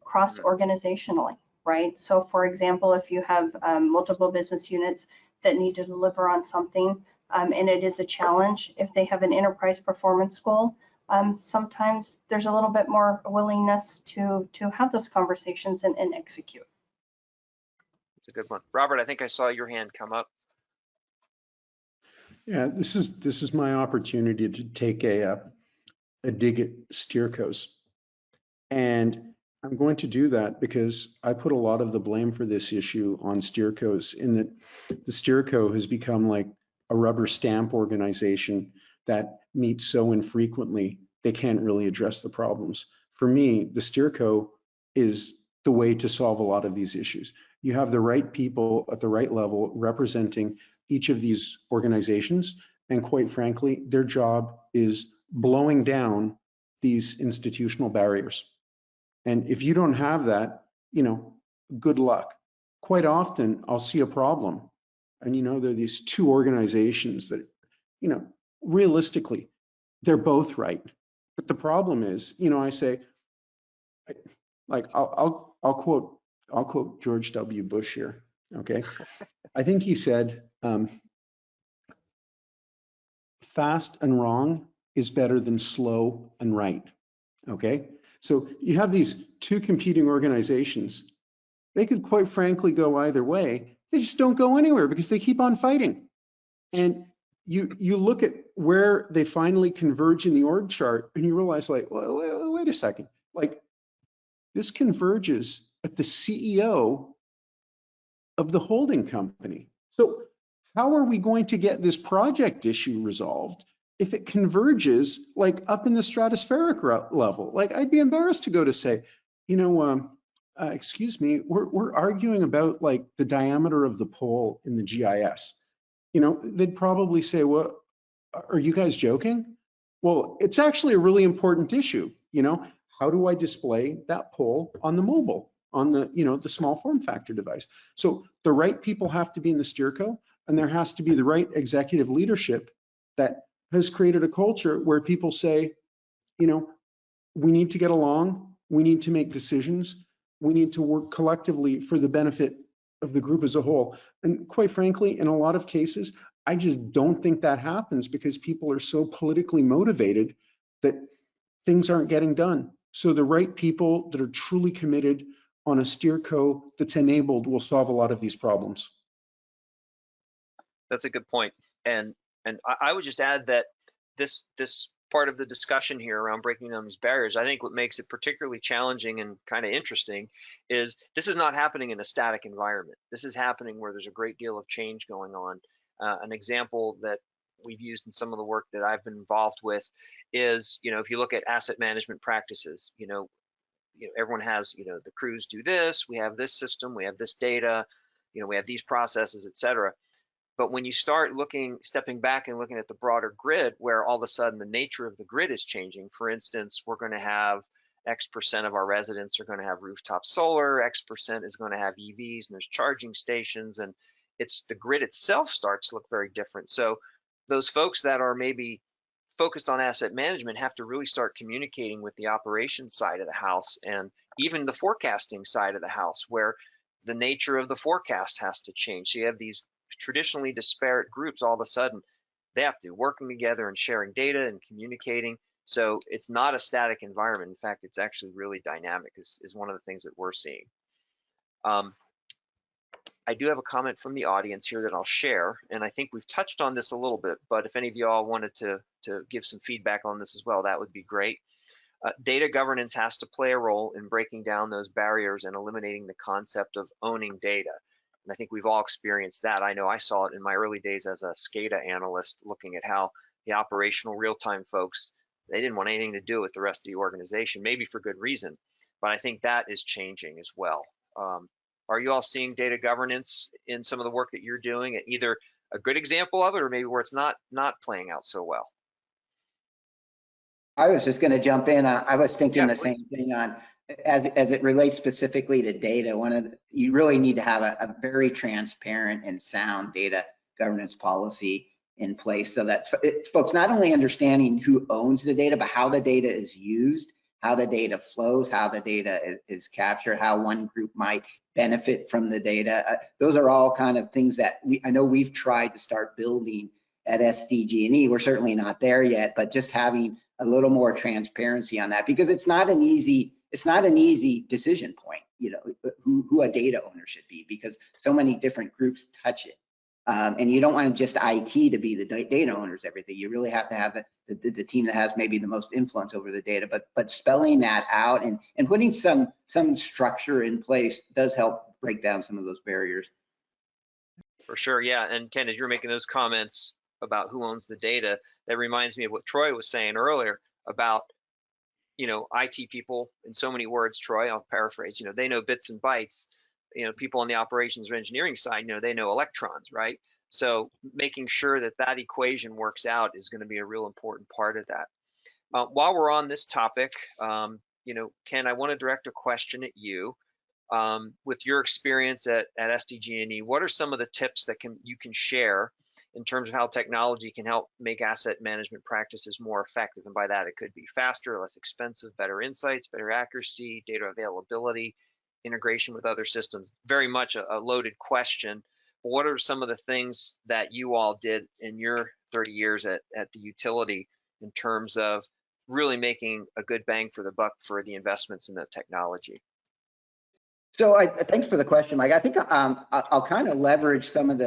cross-organizationally, right? So for example, if you have multiple business units that need to deliver on something and it is a challenge, if they have an enterprise performance goal, sometimes there's a little bit more willingness to have those conversations and execute. It's a good one. Robert, I think I saw your hand come up. Yeah, this is my opportunity to take a dig at steercos. And I'm going to do that because I put a lot of the blame for this issue on steercos, in that the steerco has become like a rubber stamp organization that meets so infrequently they can't really address the problems. For me, the steerco is the way to solve a lot of these issues. You have the right people at the right level representing each of these organizations, and quite frankly, their job is blowing down these institutional barriers. And if you don't have that, good luck. Quite often I'll see a problem and there are these two organizations that, realistically, they're both right. But the problem is, I say, like I'll quote George W. Bush here, okay? I think he said, fast and wrong is better than slow and right, okay? So you have these two competing organizations. They could quite frankly go either way. They just don't go anywhere because they keep on fighting. And you look at where they finally converge in the org chart and you realize, like, well, wait a second, like this converges at the CEO of the holding company. So how are we going to get this project issue resolved if it converges like up in the stratospheric level? Like, I'd be embarrassed to go to say, excuse me, we're arguing about like the diameter of the pole in the GIS. They'd probably say, well, are you guys joking? Well, it's actually a really important issue. How do I display that pole on the mobile, on the, the small form factor device? So the right people have to be in the steerco, and there has to be the right executive leadership that has created a culture where people say, we need to get along, we need to make decisions, we need to work collectively for the benefit of the group as a whole. And quite frankly, in a lot of cases, I just don't think that happens because people are so politically motivated that things aren't getting done. So the right people that are truly committed on a steerco that's enabled will solve a lot of these problems. That's a good point. And I would just add that this part of the discussion here around breaking down these barriers, I think what makes it particularly challenging and kind of interesting is this is not happening in a static environment. This is happening where there's a great deal of change going on. An example that we've used in some of the work that I've been involved with is, if you look at asset management practices, everyone has, the crews do this, we have this system, we have this data, we have these processes, et cetera. But when you start stepping back and looking at the broader grid, where all of a sudden the nature of the grid is changing, for instance, we're going to have X% of our residents are going to have rooftop solar, X% is going to have EVs, and there's charging stations, and the grid itself starts to look very different. So those folks that are maybe focused on asset management have to really start communicating with the operations side of the house and even the forecasting side of the house, where the nature of the forecast has to change. So you have these traditionally disparate groups, all of a sudden they have to be working together and sharing data and communicating. So it's not a static environment. In fact, it's actually really dynamic is one of the things that we're seeing. I do have a comment from the audience here that I'll share, and I think we've touched on this a little bit, but if any of you all wanted to give some feedback on this as well, that would be great. Data governance has to play a role in breaking down those barriers and eliminating the concept of owning data. And I think we've all experienced that. I know I saw it in my early days as a SCADA analyst, looking at how the operational real-time folks, they didn't want anything to do with the rest of the organization, maybe for good reason, but I think that is changing as well. Are you all seeing data governance in some of the work that you're doing, either a good example of it or maybe where it's not playing out so well? I was just going to jump in. I was thinking the same thing on as it relates specifically to data. You really need to have a very transparent and sound data governance policy in place, so that folks not only understanding who owns the data, but how the data is used, how the data flows, how the data is captured, how one group might benefit from the data. Those are all kind of things that I know we've tried to start building at SDG&E. We're certainly not there yet, but just having a little more transparency on that, because it's not an easy decision point, you know, who a data owner should be, because so many different groups touch it. And you don't want just IT to be the data owners, everything. You really have to have the team that has maybe the most influence over the data, but spelling that out and putting some structure in place does help break down some of those barriers. For sure, yeah. And Ken, as you're making those comments about who owns the data, that reminds me of what Troy was saying earlier about, you know, IT people, in so many words, Troy, I'll paraphrase, you know, they know bits and bytes. You know, people on the operations or engineering side, you know, they know electrons, right? So making sure that that equation works out is going to be a real important part of that. While we're on this topic, you know, Ken, I want to direct a question at you. With your experience at SDG&E, what are some of the tips that you can share in terms of how technology can help make asset management practices more effective? And by that, it could be faster, less expensive, better insights, better accuracy, data availability, integration with other systems. Very much a loaded question. What are some of the things that you all did in your 30 years at the utility in terms of really making a good bang for the buck for the investments in the technology? So thanks for the question, Mike. I think I'll kind of leverage some of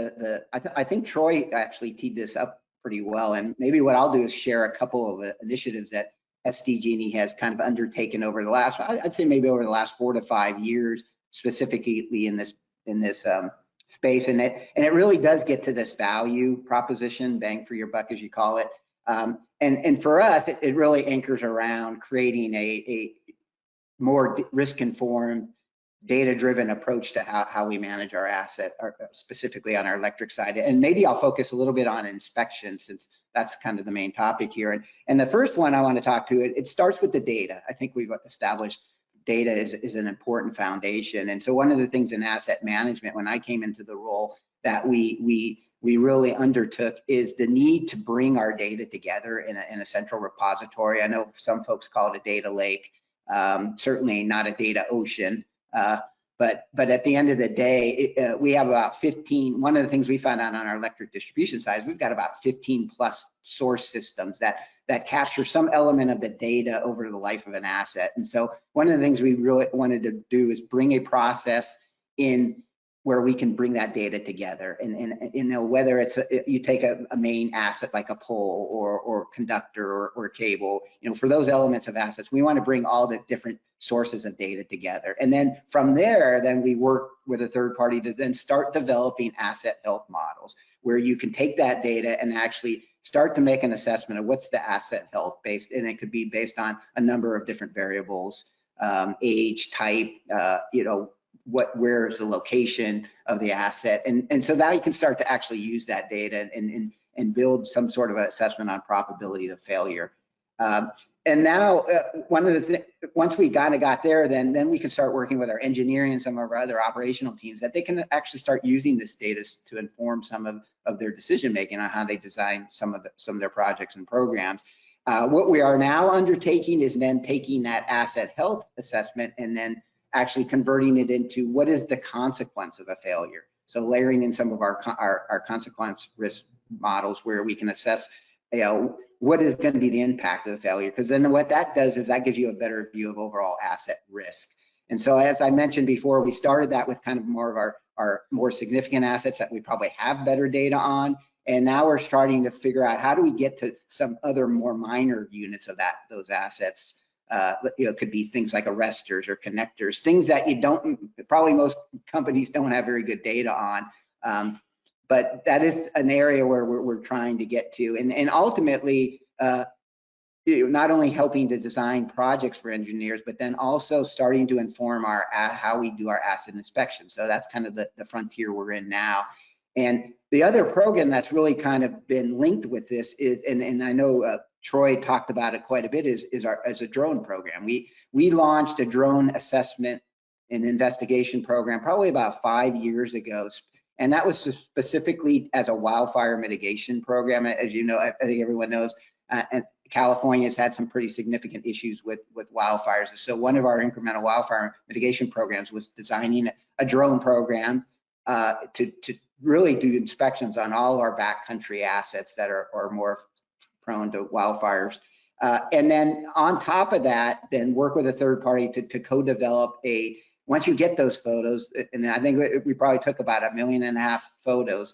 I think Troy actually teed this up pretty well, and maybe what I'll do is share a couple of initiatives that SDG&E has kind of undertaken over the last, I'd say maybe over the last 4 to 5 years, specifically in this space, and it really does get to this value proposition, bang for your buck, as you call it. And for us, it really anchors around creating a more risk-informed, data-driven approach to how we manage our asset, specifically on our electric side. And maybe I'll focus a little bit on inspection, since that's kind of the main topic here. And the first one I want to talk to, it starts with the data. I think we've established data is an important foundation. And so one of the things in asset management, when I came into the role, that we really undertook is the need to bring our data together in a central repository. I know some folks call it a data lake, certainly not a data ocean. But at the end of the day, we have about 15. One of the things we found out on our electric distribution side is we've got about 15 plus source systems that capture some element of the data over the life of an asset. And so one of the things we really wanted to do is bring a process in where we can bring that data together, and you know, whether it's you take a main asset like a pole or conductor or cable, you know, for those elements of assets, we want to bring all the different sources of data together. And then from there, then we work with a third party to then start developing asset health models, where you can take that data and actually start to make an assessment of what's the asset health based, and it could be based on a number of different variables, age, type, you know, where's the location of the asset, and so now you can start to actually use that data and build some sort of assessment on probability of failure. And now, once we kind of got there, then we can start working with our engineering and some of our other operational teams that they can actually start using this data to inform some of their decision making on how they design some of their projects and programs. What we are now undertaking is then taking that asset health assessment and then actually converting it into what is the consequence of a failure. So layering in some of our consequence risk models where we can assess, what is going to be the impact of the failure, because then what that does is that gives you a better view of overall asset risk. And so, as I mentioned before, we started that with kind of more of our more significant assets that we probably have better data on, and now we're starting to figure out how do we get to some other more minor units of those assets. Could be things like arresters or connectors, things that probably most companies don't have very good data on. But that is an area where we're trying to get to, and ultimately, not only helping to design projects for engineers, but then also starting to inform how we do our asset inspection. So that's kind of the frontier we're in now. And the other program that's really kind of been linked with this is, and I know Troy talked about it quite a bit, is a drone program. We launched a drone assessment and investigation program probably about 5 years ago. And that was specifically as a wildfire mitigation program. As you know, I think everyone knows, and California has had some pretty significant issues with wildfires. So one of our incremental wildfire mitigation programs was designing a drone program to really do inspections on all our backcountry assets that are more prone to wildfires. And then on top of that, then work with a third party to co-develop once you get those photos, and I think we probably took about 1.5 million photos,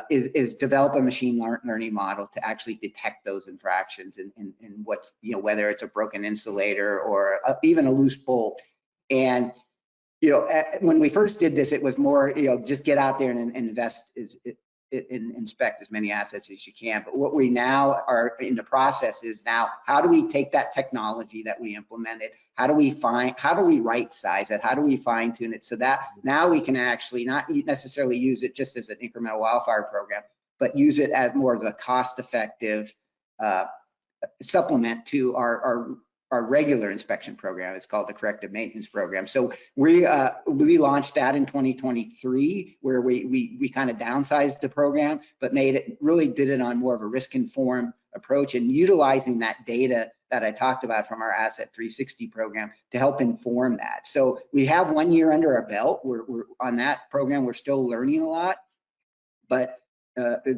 is develop a machine learning model to actually detect those infractions and what's, whether it's a broken insulator or even a loose bolt. And, when we first did this, it was more, just get out there and invest, inspect as many assets as you can. But what we now are in the process is now, how do we take that technology that we implemented? How do we right size it? How do we fine tune it so that now we can actually not necessarily use it just as an incremental wildfire program, but use it as more of a cost-effective supplement to our regular inspection program. It's called the corrective maintenance program. So we launched that in 2023, where we kind of downsized the program, but really did it on more of a risk-informed approach and utilizing that data that I talked about from our Asset 360 program to help inform that. So we have 1 year under our belt. We're on that program. We're still learning a lot, but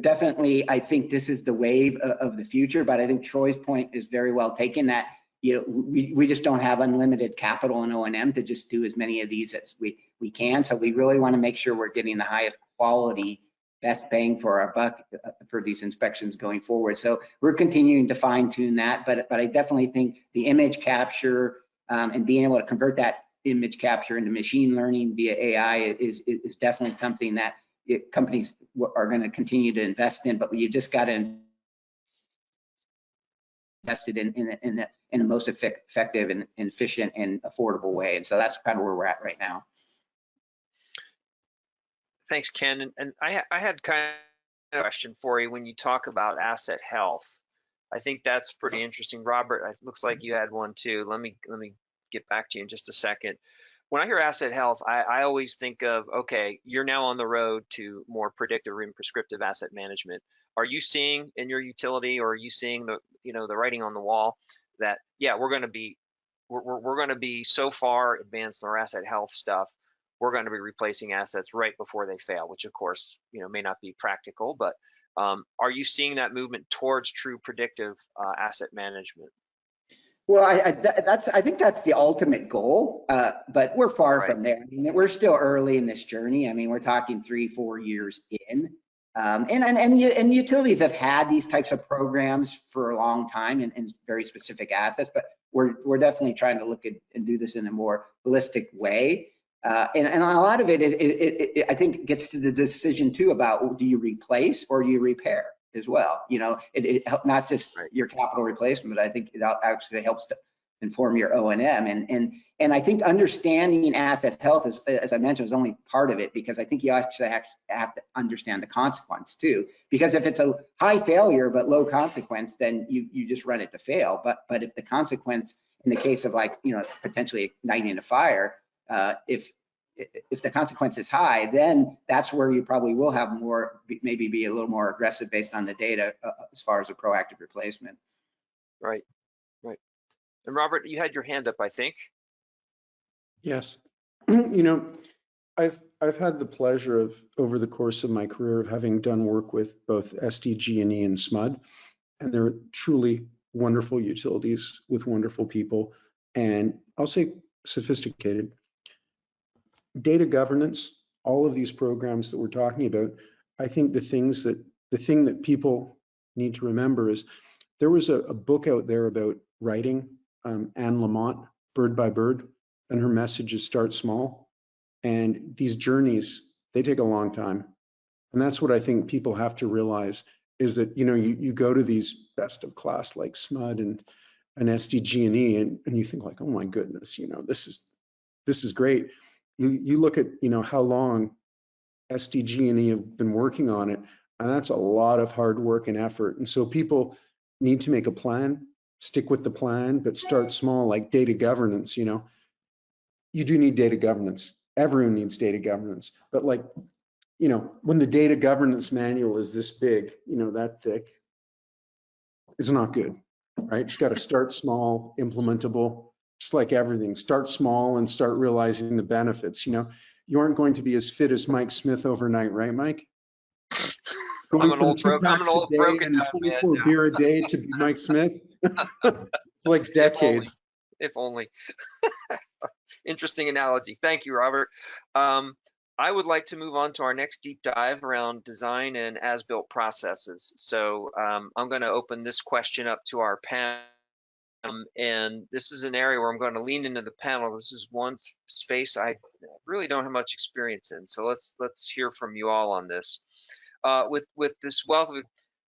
definitely I think this is the wave of the future. But I think Troy's point is very well taken, that we just don't have unlimited capital and O&M to just do as many of these as we can. So we really want to make sure we're getting the highest quality, best bang for our buck for these inspections going forward. So we're continuing to fine tune that, but I definitely think the image capture and being able to convert that image capture into machine learning via AI is definitely something that companies are going to continue to invest in, but you just got to invest it in the most effective and efficient and affordable way. And so that's kind of where we're at right now. Thanks, Ken. And I had kind of a question for you when you talk about asset health. I think that's pretty interesting. Robert, it looks like you had one too. Let me get back to you in just a second. When I hear asset health, I always think of, okay, you're now on the road to more predictive and prescriptive asset management. Are you seeing in your utility, or are you seeing the writing on the wall that, yeah, we're going to be so far advanced in our asset health stuff, we're going to be replacing assets right before they fail, which of course, may not be practical, but are you seeing that movement towards true predictive asset management? Well, I think that's the ultimate goal, but we're far from there. I mean, we're still early in this journey. I mean, we're talking 3-4 years in, and utilities have had these types of programs for a long time in very specific assets, but we're definitely trying to look at and do this in a more holistic way. And a lot of it, I think, gets to the decision too about, do you replace or do you repair as well? It not just your capital replacement, but I think it actually helps to inform your O&M. And I think understanding asset health, as I mentioned, is only part of it, because I think you actually have to understand the consequence too. Because if it's a high failure but low consequence, then you just run it to fail. But if the consequence, in the case of, like, potentially igniting a fire, if the consequence is high, then that's where you probably will have more, maybe be a little more aggressive based on the data as far as a proactive replacement. Right. And Robert, you had your hand up, I think. Yes. I've had the pleasure of, over the course of my career, of having done work with both SDG&E and SMUD, and they're truly wonderful utilities with wonderful people, and I'll say sophisticated. Data governance, all of these programs that we're talking about, I think the thing that people need to remember is there was a book out there about writing, Anne Lamott, Bird by Bird, and her message is start small. And these journeys, they take a long time. And that's what I think people have to realize, is that, you go to these best of class like SMUD and SDG&E, and you think, like, oh my goodness, this is great. You look at, how long SDG&E have been working on it, and that's a lot of hard work and effort. And so people need to make a plan, stick with the plan, but start small, like data governance. You do need data governance. Everyone needs data governance. But, like, when the data governance manual is this big, that thick, it's not good, right? You got to start small, implementable, just like everything. Start small and start realizing the benefits. You aren't going to be as fit as Mike Smith overnight, right, Mike? I'm an old broken and 24 beer a day to be Mike Smith. It's like decades. If only. Interesting analogy. Thank you, Robert. I would like to move on to our next deep dive around design and as-built processes. So I'm going to open this question up to our panel. And this is an area where I'm going to lean into the panel. This is one space I really don't have much experience in. So let's hear from you all on this. With this wealth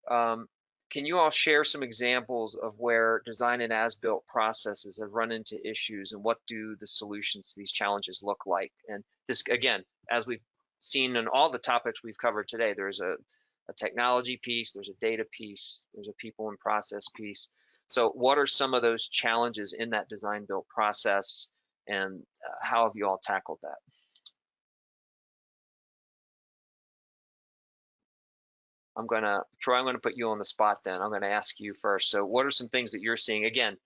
of, can you all share some examples of where design and as-built processes have run into issues, and what do the solutions to these challenges look like? And this, again, as we've seen in all the topics we've covered today, there's a technology piece, there's a data piece, there's a people and process piece. So what are some of those challenges in that design-build process, and how have you all tackled that? Troy, I'm gonna put you on the spot then. I'm gonna ask you first. So what are some things that you're seeing, again,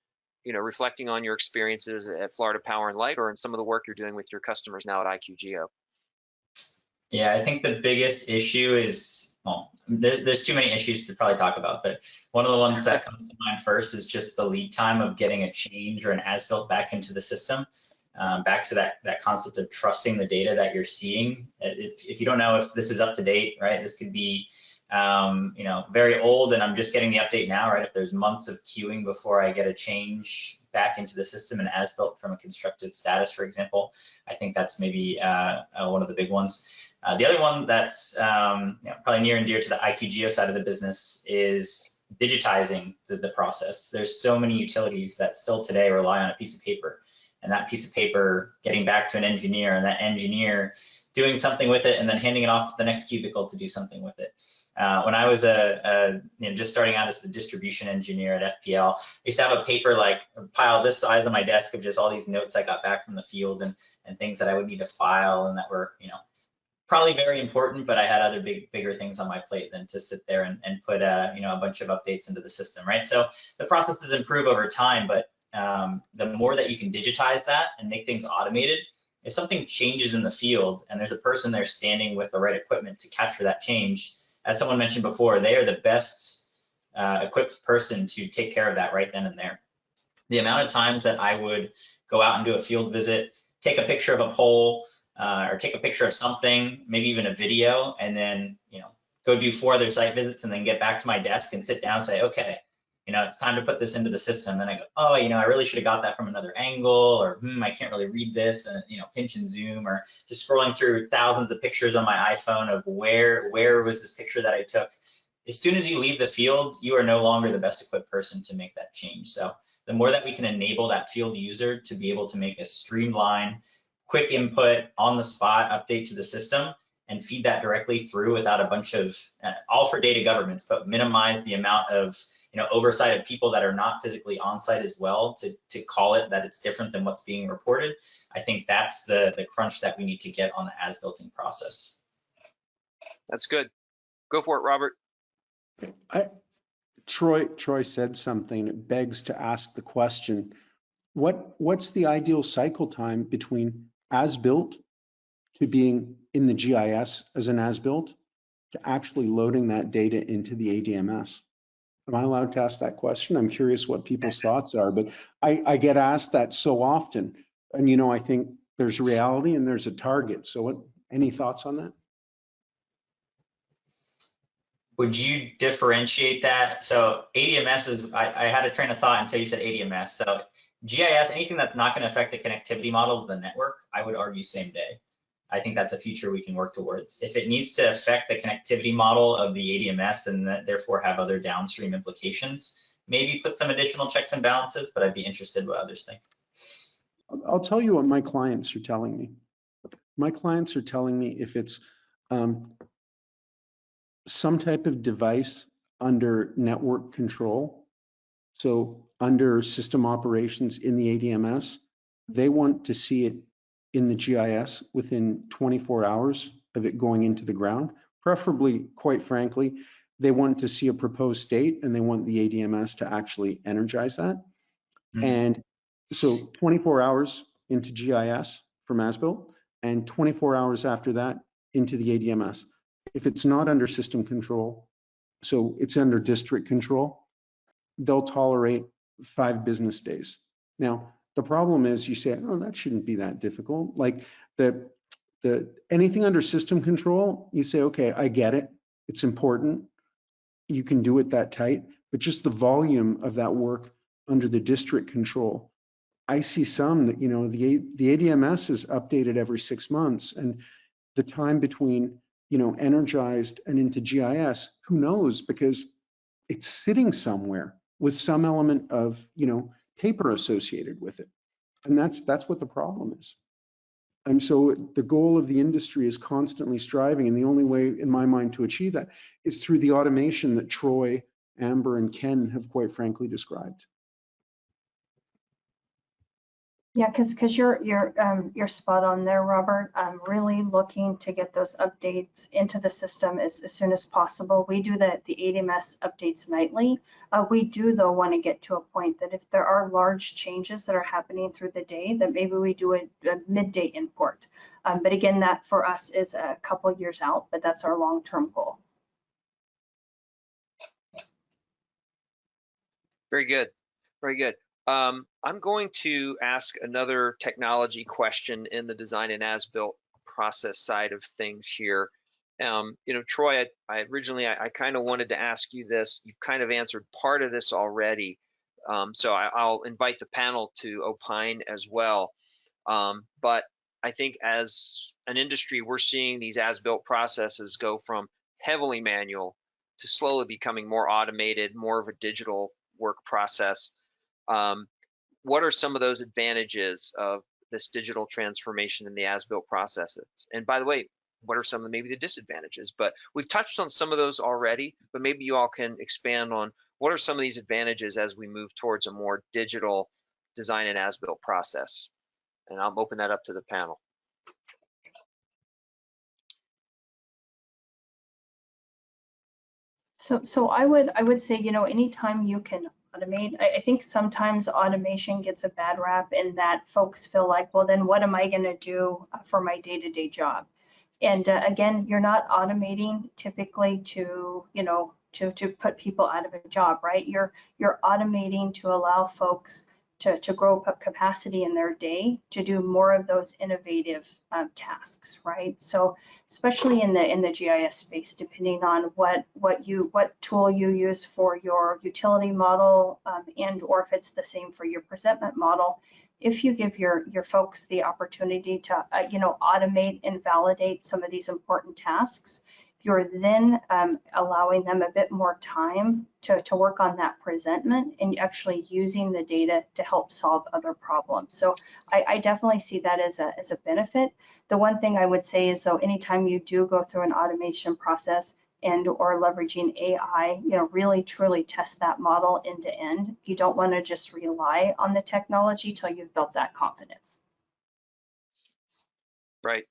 reflecting on your experiences at Florida Power and Light, or in some of the work you're doing with your customers now at IQGeo? Yeah, I think the biggest issue is, well, there's too many issues to probably talk about, but one of the ones that comes to mind first is just the lead time of getting a change or an as-built back into the system. Back to that concept of trusting the data that you're seeing. If you don't know if this is up to date, right? This could be, very old and I'm just getting the update now, right? If there's months of queuing before I get a change back into the system and as-built from a constructed status, for example, I think that's maybe one of the big ones. The other one that's probably near and dear to the IQGeo side of the business is digitizing the process. There's so many utilities that still today rely on a piece of paper, and that piece of paper getting back to an engineer, and that engineer doing something with it and then handing it off to the next cubicle to do something with it. When I was just starting out as the distribution engineer at FPL, I used to have a paper like a pile this size on my desk of just all these notes I got back from the field and things that I would need to file and that were, probably very important, but I had other bigger things on my plate than to sit there and put a bunch of updates into the system, right? So the processes improve over time, but the more that you can digitize that and make things automated, if something changes in the field and there's a person there standing with the right equipment to capture that change, as someone mentioned before, they are the best equipped person to take care of that right then and there. The amount of times that I would go out and do a field visit, take a picture of a pole, or take a picture of something, maybe even a video, and then go do 4 other site visits and then get back to my desk and sit down and say, okay, it's time to put this into the system. And I go, oh, I really should have got that from another angle, or I can't really read this, and pinch and zoom, or just scrolling through thousands of pictures on my iPhone of where was this picture that I took. As soon as you leave the field, you are no longer the best equipped person to make that change. So the more that we can enable that field user to be able to make a streamlined, quick input, on the spot update to the system and feed that directly through without a bunch of, all for data governance, but minimize the amount of oversight of people that are not physically on site as well to call it that it's different than what's being reported. I think that's the crunch that we need to get on the as-built-in process. That's good. Go for it, Robert. Troy said something. It begs to ask the question: what's the ideal cycle time between as-built to being in the GIS as an as-built to actually loading that data into the ADMS? Am I allowed to ask that question? I'm curious what people's thoughts are, but I get asked that so often. And, I think there's reality and there's a target. So any thoughts on that? Would you differentiate that? So ADMS is, I had a train of thought until you said ADMS. So GIS, anything that's not going to affect the connectivity model of the network, I would argue same day. I think that's a future we can work towards. If it needs to affect the connectivity model of the ADMS and that therefore have other downstream implications, maybe put some additional checks and balances, but I'd be interested what others think. I'll tell you what my clients are telling me. My clients are telling me if it's some type of device under network control, so under system operations in the ADMS, they want to see it in the GIS within 24 hours of it going into the ground. Preferably, quite frankly, they want to see a proposed state and they want the ADMS to actually energize that. Mm-hmm. And so 24 hours into GIS from as-built and 24 hours after that into the ADMS. If it's not under system control, so it's under district control, they'll tolerate 5 business days. Now, the problem is you say, oh, that shouldn't be that difficult. Like the anything under system control, you say, okay, I get it. It's important. You can do it that tight, but just the volume of that work under the district control. I see some that, the ADMS is updated every 6 months, and the time between, energized and into GIS, who knows, because it's sitting somewhere with some element of, paper associated with it. And that's what the problem is. And so the goal of the industry is constantly striving, and the only way in my mind to achieve that is through the automation that Troy, Amber, and Ken have quite frankly described. Yeah, because you're spot on there, Robert. I'm really looking to get those updates into the system as soon as possible. We do the ADMS updates nightly. We do, though, want to get to a point that if there are large changes that are happening through the day, that maybe we do a midday import. But again, that for us is a couple of years out, but that's our long-term goal. Very good. Very good. I'm going to ask another technology question in the design and as-built process side of things here. Troy, I originally kind of wanted to ask you this. You've kind of answered part of this already, so I'll invite the panel to opine as well. But I think as an industry, we're seeing these as-built processes go from heavily manual to slowly becoming more automated, more of a digital work process. What are some of those advantages of this digital transformation in the as-built processes? And by the way, what are some of maybe the disadvantages? But we've touched on some of those already, but maybe you all can expand on what are some of these advantages as we move towards a more digital design and as-built process? And I'll open that up to the panel. So I would say, anytime you can automate, I think sometimes automation gets a bad rap in that folks feel like, well, then what am I going to do for my day-to-day job? And again, you're not automating typically to put people out of a job, right? You're automating to allow folks to grow capacity in their day to do more of those innovative tasks, right? So especially in the GIS space, depending on what tool you use for your utility model, and or if it's the same for your presentment model, if you give your folks the opportunity to automate and validate some of these important tasks, you're then allowing them a bit more time to work on that presentment and actually using the data to help solve other problems. So I definitely see that as a benefit. The one thing I would say is, so anytime you do go through an automation process and or leveraging AI, really truly test that model end to end. You don't want to just rely on the technology till you've built that confidence. Right.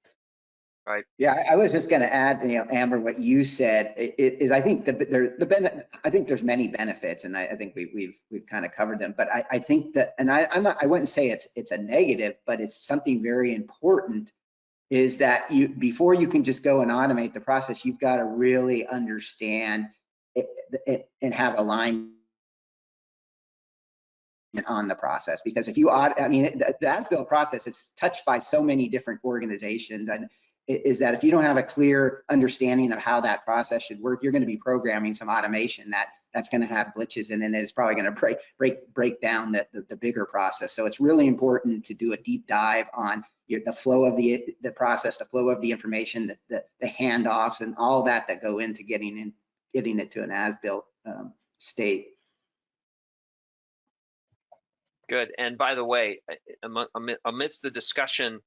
Right. Yeah, I was just going to add, Amber, what you said is I think I think there's many benefits, and I think we've kind of covered them. But I think that, and I wouldn't say it's a negative, but it's something very important. Is that before you can just go and automate the process, you've got to really understand it and have alignment on the process. Because if you the as-built process is touched by so many different organizations, and is that if you don't have a clear understanding of how that process should work, you're going to be programming some automation that's going to have glitches in it, and it's probably going to break down the bigger process. So it's really important to do a deep dive on the flow of the process, the flow of the information, the handoffs, and all that go into getting it to an as-built state. Good. And by the way, amidst the discussion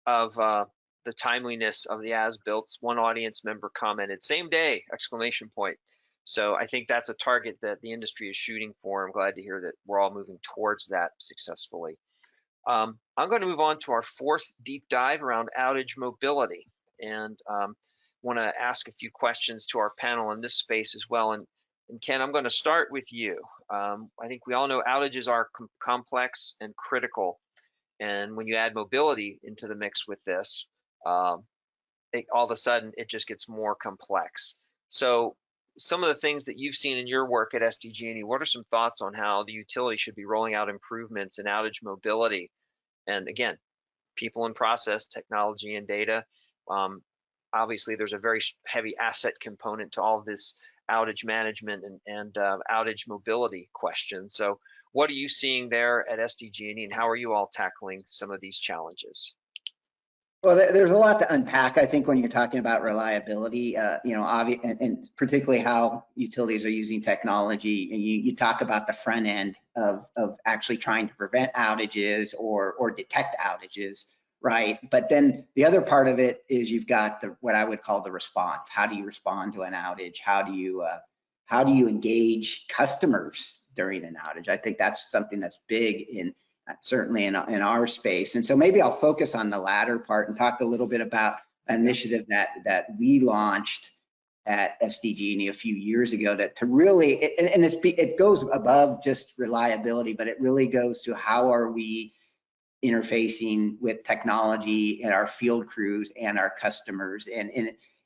of the timeliness of the as-builts, one audience member commented, "Same day!" exclamation point. So I think that's a target that the industry is shooting for. I'm glad to hear that we're all moving towards that successfully. I'm going to move on to our fourth deep dive around outage mobility, and want to ask a few questions to our panel in this space as well. And Ken, I'm going to start with you. I think we all know outages are complex and critical, and when you add mobility into the mix with this, all of a sudden it just gets more complex. So some of the things that you've seen in your work at SDG&E, what are some thoughts on how the utility should be rolling out improvements in outage mobility? And again, people and process, technology and data. Obviously, there's a very heavy asset component to all of this outage management and outage mobility question. So what are you seeing there at SDG&E, and how are you all tackling some of these challenges? Well, there's a lot to unpack, I think, when you're talking about reliability, and particularly how utilities are using technology. And you talk about the front end of actually trying to prevent outages or detect outages, right? But then the other part of it is you've got what I would call the response. How do you respond to an outage? How do you engage customers during an outage? I think that's something that's big certainly in our space. And so maybe I'll focus on the latter part and talk a little bit about an initiative that we launched at SDG&E a few years ago to really, and it goes above just reliability, but it really goes to how are we interfacing with technology and our field crews and our customers.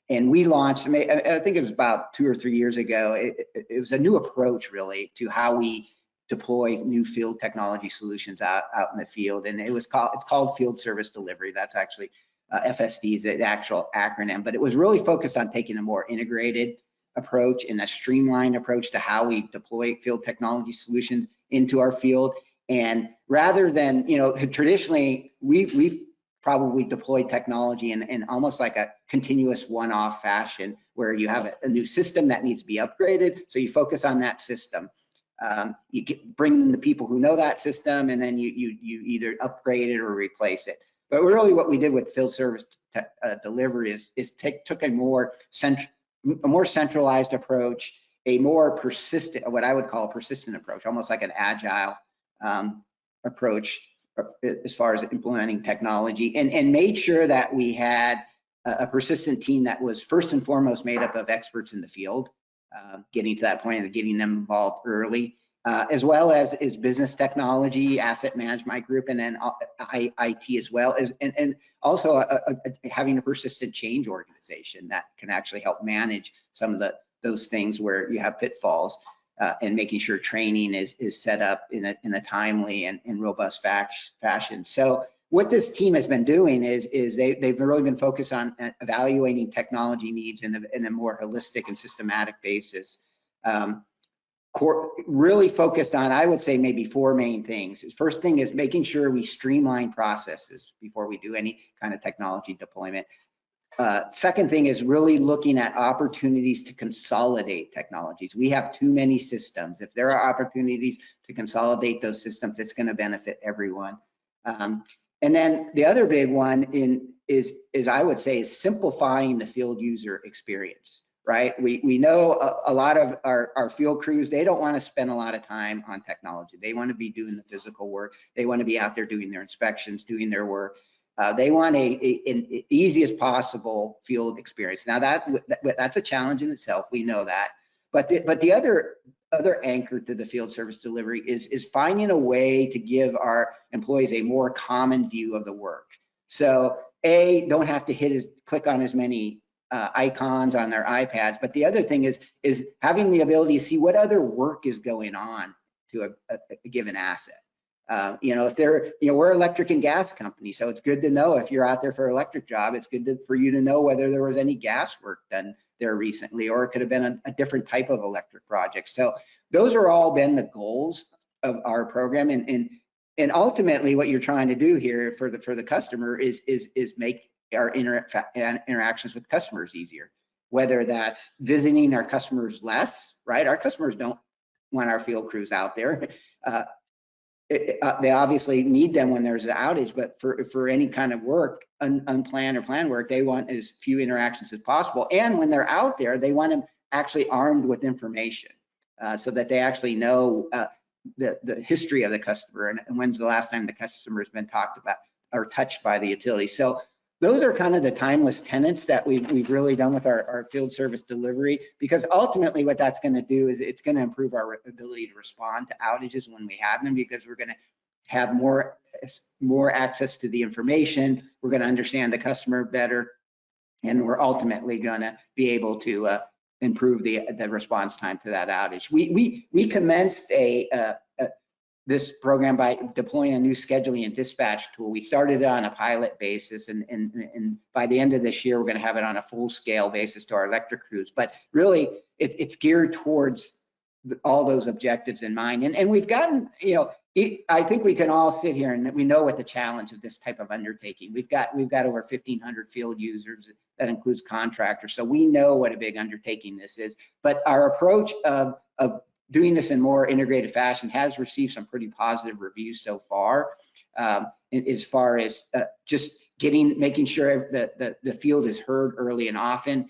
And we launched, I think it was about 2 or 3 years ago, it was a new approach really to how we deploy new field technology solutions out in the field, and it's called Field Service Delivery. That's actually FSD is the actual acronym, but it was really focused on taking a more integrated approach and a streamlined approach to how we deploy field technology solutions into our field. And rather than, traditionally we've probably deployed technology in almost like a continuous one-off fashion, where you have a new system that needs to be upgraded, so you focus on that system. You bring in the people who know that system, and then you either upgrade it or replace it. But really what we did with Field Service Delivery is took a more centralized approach, a more persistent, what I would call a persistent approach, almost like an agile approach as far as implementing technology, and made sure that we had a persistent team that was first and foremost made up of experts in the field, getting to that point of getting them involved early, as well as business technology, asset management group, and then IT as well, and also having a persistent change organization that can actually help manage some of those things where you have pitfalls, and making sure training is set up in a timely and robust fashion. So what this team has been doing is they've really been focused on evaluating technology needs in a more holistic and systematic basis. Really focused on, I would say, maybe 4 main things. First thing is making sure we streamline processes before we do any kind of technology deployment. Second thing is really looking at opportunities to consolidate technologies. We have too many systems. If there are opportunities to consolidate those systems, it's going to benefit everyone. And then the other big one is I would say is simplifying the field user experience, right? We know a lot of our field crews, they don't want to spend a lot of time on technology. They want to be doing the physical work. They want to be out there doing their inspections, doing their work. They want an easiest possible field experience. Now that's a challenge in itself. We know that. But the other anchor to the field service delivery is finding a way to give our employees a more common view of the work. So don't have to click on as many icons on their iPads, but the other thing is having the ability to see what other work is going on to a given asset. If we're electric and gas company, so it's good to know if you're out there for an electric job, it's good for you to know whether there was any gas work done there recently, or it could have been a different type of electric project. So those are all been the goals of our program, and ultimately what you're trying to do here for the customer is make our interactions with customers easier, whether that's visiting our customers less, right? Our customers don't want our field crews out there. They obviously need them when there's an outage, but for any kind of work, unplanned or planned work, they want as few interactions as possible. And when they're out there, they want them actually armed with information so that they actually know the history of the customer and when's the last time the customer has been talked about or touched by the utility. So those are kind of the timeless tenets that we've really done with our field service delivery, because ultimately what that's going to do is it's going to improve our ability to respond to outages when we have them, because we're going to have more access to the information. We're going to understand the customer better, and we're ultimately going to be able to improve the response time to that outage. We commenced this program by deploying a new scheduling and dispatch tool. We started it on a pilot basis, and by the end of this year, we're going to have it on a full-scale basis to our electric crews. But really, it's geared towards all those objectives in mind. And we've gotten, I think we can all sit here and we know what the challenge of this type of undertaking. We've got over 1,500 field users. That includes contractors. So we know what a big undertaking this is. But our approach of doing this in more integrated fashion has received some pretty positive reviews so far, as far as just making sure that the field is heard early and often,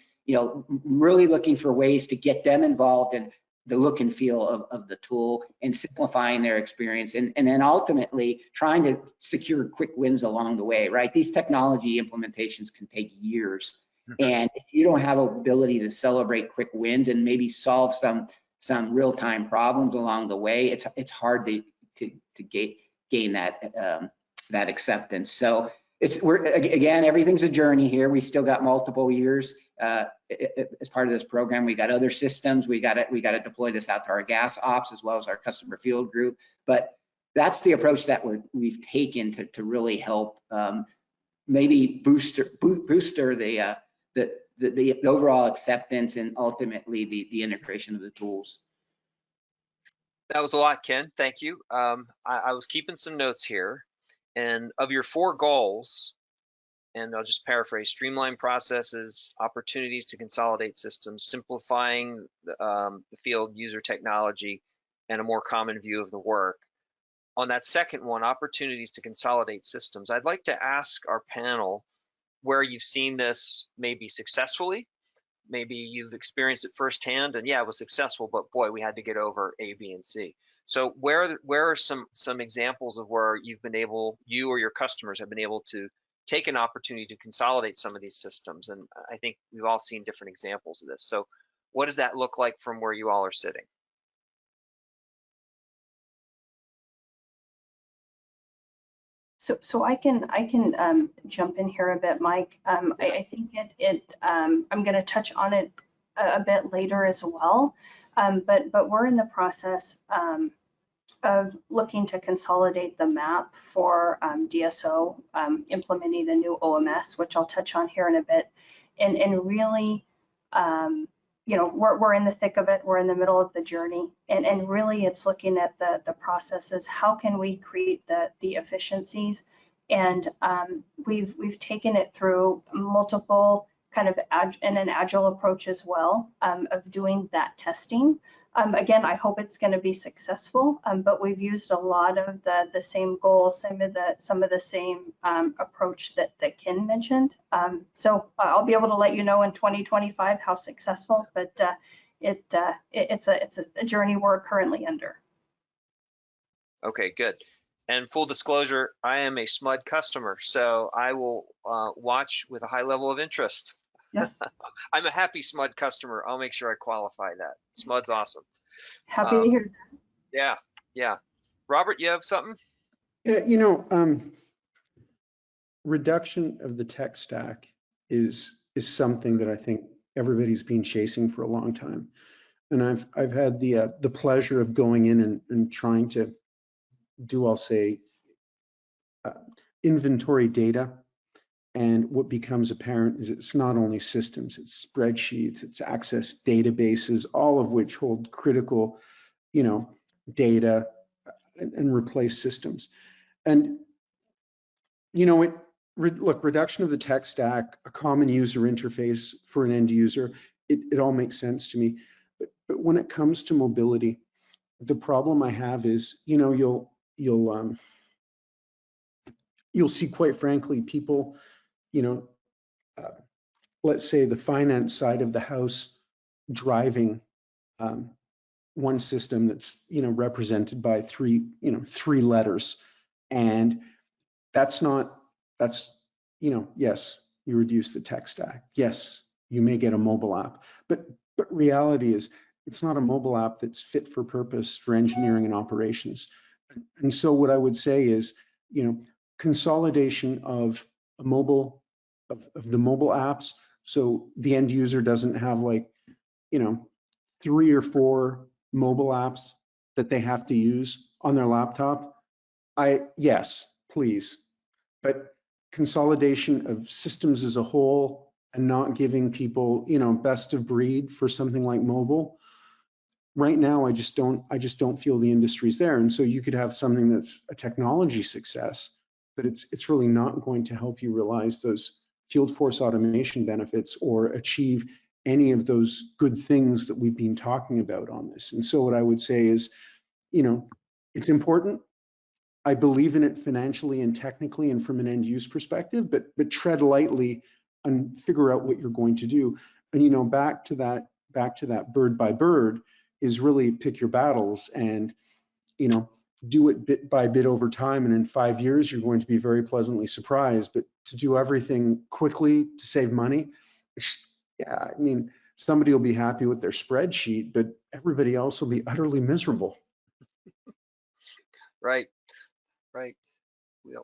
really looking for ways to get them involved in the look and feel of the tool and simplifying their experience, and then ultimately trying to secure quick wins along the way, right? These technology implementations can take years. And if you don't have an ability to celebrate quick wins and maybe solve some real-time problems along the way, it's hard to gain that acceptance. So again, everything's a journey here. We still got multiple years as part of this program. We got other systems. We got to deploy this out to our gas ops as well as our customer field group. But that's the approach that we've taken to really help maybe booster the overall acceptance and ultimately the integration of the tools. That was a lot, Ken. Thank you. I was keeping some notes here, and of your 4 goals, and I'll just paraphrase: streamline processes, opportunities to consolidate systems, simplifying the field user technology, and a more common view of the work. On that second one, opportunities to consolidate systems, I'd like to ask our panel where you've seen this maybe successfully. Maybe you've experienced it firsthand and yeah, it was successful, but boy, we had to get over A, B, and C. So where are some examples of where you or your customers have been able to take an opportunity to consolidate some of these systems? And I think we've all seen different examples of this. So what does that look like from where you all are sitting? So I can jump in here a bit, Mike. I think I'm going to touch on it a bit later as well, but we're in the process of looking to consolidate the map for DSO, implementing the new OMS, which I'll touch on here in a bit, and really, we're in the thick of it. We're in the middle of the journey, and really it's looking at the processes. How can we create the efficiencies And we've taken it through multiple kind of in an agile approach as well, of doing that testing. Again, I hope it's going to be successful, but we've used a lot of the same goals, some of the same approach that Ken mentioned. So I'll be able to let you know in 2025 how successful, but it's a journey we're currently under. Okay, good. And full disclosure, I am a SMUD customer, so I will watch with a high level of interest. Yes. I'm a happy SMUD customer. I'll make sure I qualify that. SMUD's awesome. Happy to hear that. Yeah, yeah. Robert, you have something? Yeah, reduction of the tech stack is something that I think everybody's been chasing for a long time. And I've had the pleasure of going in and trying to do, I'll say, inventory data. And what becomes apparent is it's not only systems, it's spreadsheets, it's access databases, all of which hold critical, data and replace systems. And, look, reduction of the tech stack, a common user interface for an end user, it all makes sense to me. But when it comes to mobility, the problem I have is, you'll see, quite frankly, people, let's say the finance side of the house driving one system that's represented by three letters, and that's yes, you reduce the tech stack, yes, you may get a mobile app, but reality is it's not a mobile app that's fit for purpose for engineering and operations. And so what I would say is, consolidation of the mobile apps, so the end user doesn't have 3 or 4 mobile apps that they have to use on their laptop. Yes, please, but consolidation of systems as a whole and not giving people, best of breed for something like mobile. Right now, I just don't feel the industry's there. And so you could have something that's a technology success, but it's really not going to help you realize those field force automation benefits or achieve any of those good things that we've been talking about on this. And so what I would say is, it's important. I believe in it financially and technically and from an end use perspective, but tread lightly and figure out what you're going to do. And back to that bird by bird is really pick your battles and do it bit by bit over time. And in 5 years, you're going to be very pleasantly surprised. But to do everything quickly to save money, yeah, somebody will be happy with their spreadsheet, but everybody else will be utterly miserable. Right.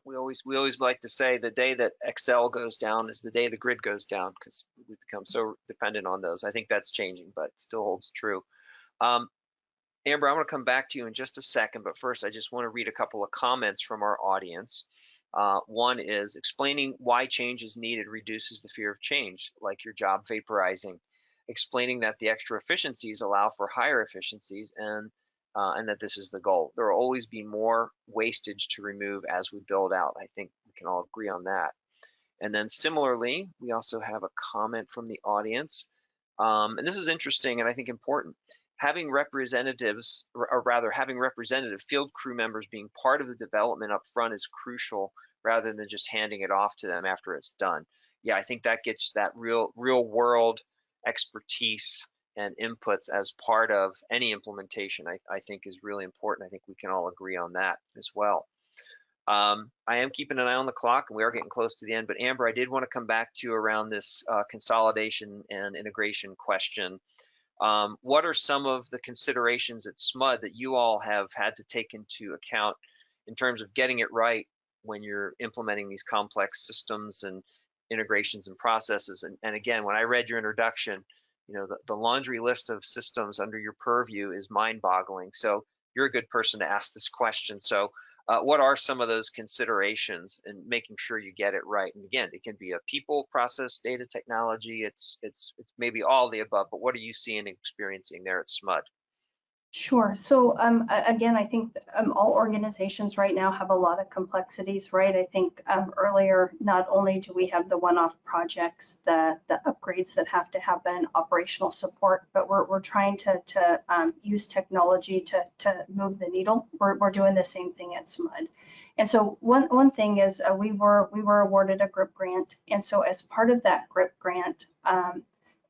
We always like to say the day that Excel goes down is the day the grid goes down, because we become so dependent on those. I think that's changing, but it still holds true. Amber, I want to come back to you in just a second, but first I just want to read a couple of comments from our audience. One is explaining why change is needed reduces the fear of change, like your job vaporizing. Explaining that the extra efficiencies allow for higher efficiencies and that this is the goal. There will always be more wastage to remove as we build out. I think we can all agree on that. And then similarly, we also have a comment from the audience. And this is interesting and I think important. Having representatives, or rather having representative field crew members being part of the development up front is crucial rather than just handing it off to them after it's done. Yeah, I think that gets that real world expertise and inputs as part of any implementation, I think is really important. I think we can all agree on that as well. I am keeping an eye on the clock and we are getting close to the end, but Amber, I did want to come back to you around this consolidation and integration question. What are some of the considerations at SMUD that you all have had to take into account in terms of getting it right when you're implementing these complex systems and integrations and processes? And again, when I read your introduction, the laundry list of systems under your purview is mind-boggling. So you're a good person to ask this question. So what are some of those considerations in making sure you get it right? And again, it can be a people, process, data, technology. It's maybe all the above, but what are you seeing and experiencing there at SMUD? Sure. So again, I think all organizations right now have a lot of complexities, right? I think earlier, not only do we have the one-off projects, the upgrades that have to happen, operational support, but we're trying to use technology to move the needle. We're doing the same thing at SMUD. And so one thing is we were awarded a GRIP grant, and so as part of that GRIP grant,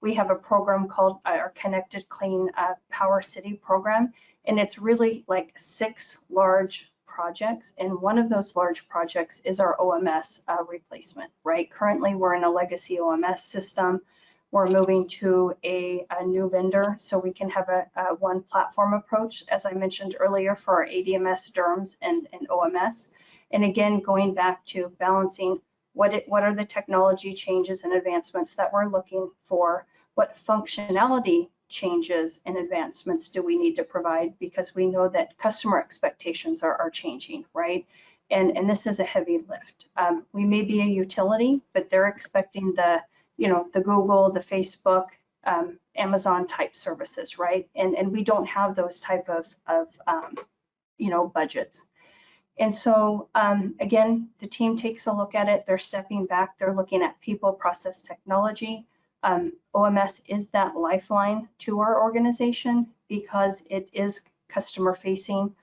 we have a program called our Connected Clean Power City program, and it's really like 6 large projects, and one of those large projects is our OMS replacement, right? Currently, we're in a legacy OMS system. We're moving to a new vendor so we can have a one platform approach, as I mentioned earlier, for our ADMS, DERMS, and OMS. And again, going back to balancing what are the technology changes and advancements that we're looking for, what functionality changes and advancements do we need to provide, because we know that customer expectations are changing, right? And this is a heavy lift. We may be a utility, but they're expecting the Google, the Facebook, Amazon type services, right? And we don't have those type of budgets. And so again, the team takes a look at it. They're stepping back. They're looking at people, process, technology. OMS is that lifeline to our organization because it is customer facing.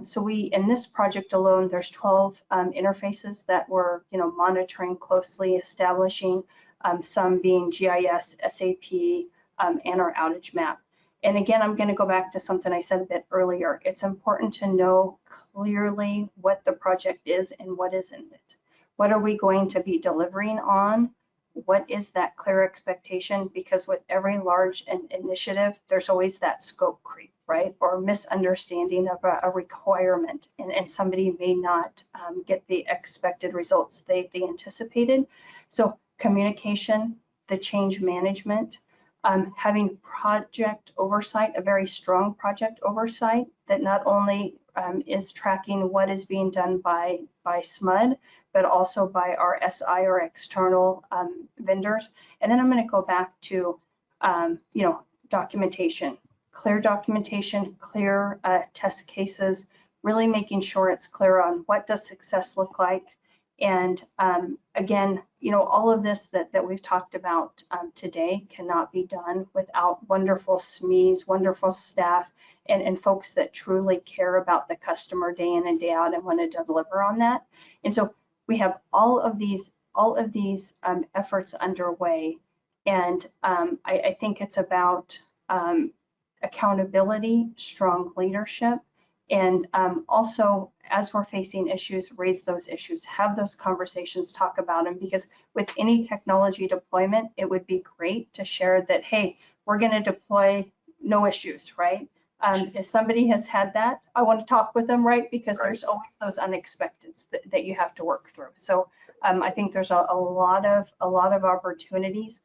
So in this project alone, there's 12 interfaces that we're monitoring closely, establishing, some being GIS, SAP, and our outage map. And again, I'm going to go back to something I said a bit earlier. It's important to know clearly what the project is and what isn't it. What are we going to be delivering on? What is that clear expectation? Because with every large initiative, there's always that scope creep, right? Or misunderstanding of a requirement, and somebody may not get the expected results they anticipated. So communication, the change management, having project oversight, a very strong project oversight that not only is tracking what is being done by SMUD, but also by our SI or external vendors. And then I'm going to go back to documentation, clear test cases, really making sure it's clear on what does success look like. And again, all of this that we've talked about today cannot be done without wonderful SMEs, wonderful staff, and folks that truly care about the customer day in and day out and want to deliver on that. And so we have all of these efforts underway, and I think it's about accountability, strong leadership, and also, as we're facing issues, raise those issues, have those conversations, talk about them, because with any technology deployment, it would be great to share that, hey, we're going to deploy no issues, right? If somebody has had that, I want to talk with them, right? Because there's always those unexpecteds that you have to work through. So I think there's a lot of opportunities.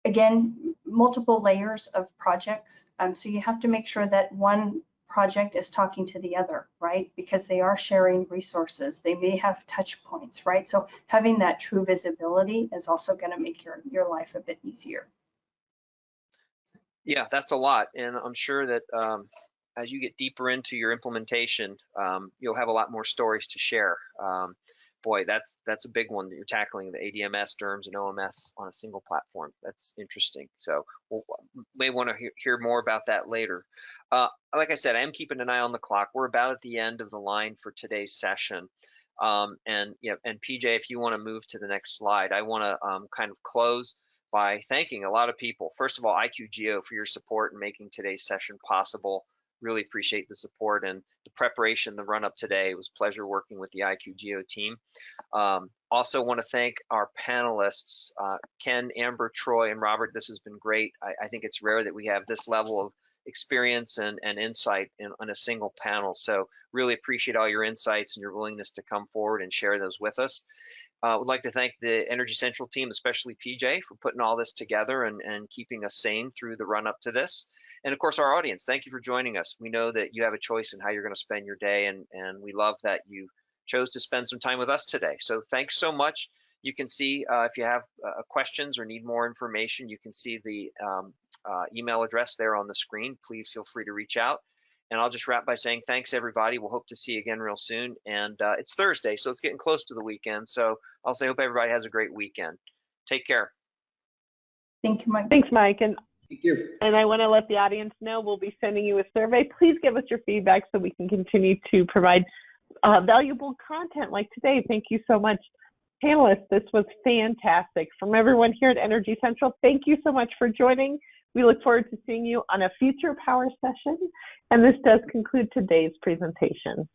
Again, multiple layers of projects. So you have to make sure that one project is talking to the other, right? Because they are sharing resources. They may have touch points, right? So having that true visibility is also going to make your life a bit easier. Yeah, that's a lot. And I'm sure that as you get deeper into your implementation, you'll have a lot more stories to share. Boy, that's a big one that you're tackling, the ADMS, DERMS, and OMS on a single platform. That's interesting. So we'll may want to hear more about that later. Like I said, I am keeping an eye on the clock. We're about at the end of the line for today's session. And PJ, if you want to move to the next slide, I want to kind of close by thanking a lot of people. First of all, IQGeo for your support in making today's session possible. Really appreciate the support and the preparation, the run up today. It was a pleasure working with the IQGeo team. Also want to thank our panelists, Ken, Amber, Troy, and Robert. This has been great. I think it's rare that we have this level of experience and insight on a single panel. So really appreciate all your insights and your willingness to come forward and share those with us. Would like to thank the Energy Central team, especially PJ, for putting all this together and keeping us sane through the run up to this. And of course, our audience, thank you for joining us. We know that you have a choice in how you're going to spend your day, and we love that you chose to spend some time with us today. So thanks so much. You can see if you have questions or need more information, you can see the email address there on the screen. Please feel free to reach out. And I'll just wrap by saying thanks, everybody. We'll hope to see you again real soon. And it's Thursday, so it's getting close to the weekend. So I'll say hope everybody has a great weekend. Take care. Thank you, Mike. Thanks, Mike. And Thank you. I want to let the audience know we'll be sending you a survey. Please give us your feedback so we can continue to provide valuable content like today. Thank you so much. Panelists, this was fantastic. From everyone here at Energy Central, thank you so much for joining. We look forward to seeing you on a future Power Session. And this does conclude today's presentation.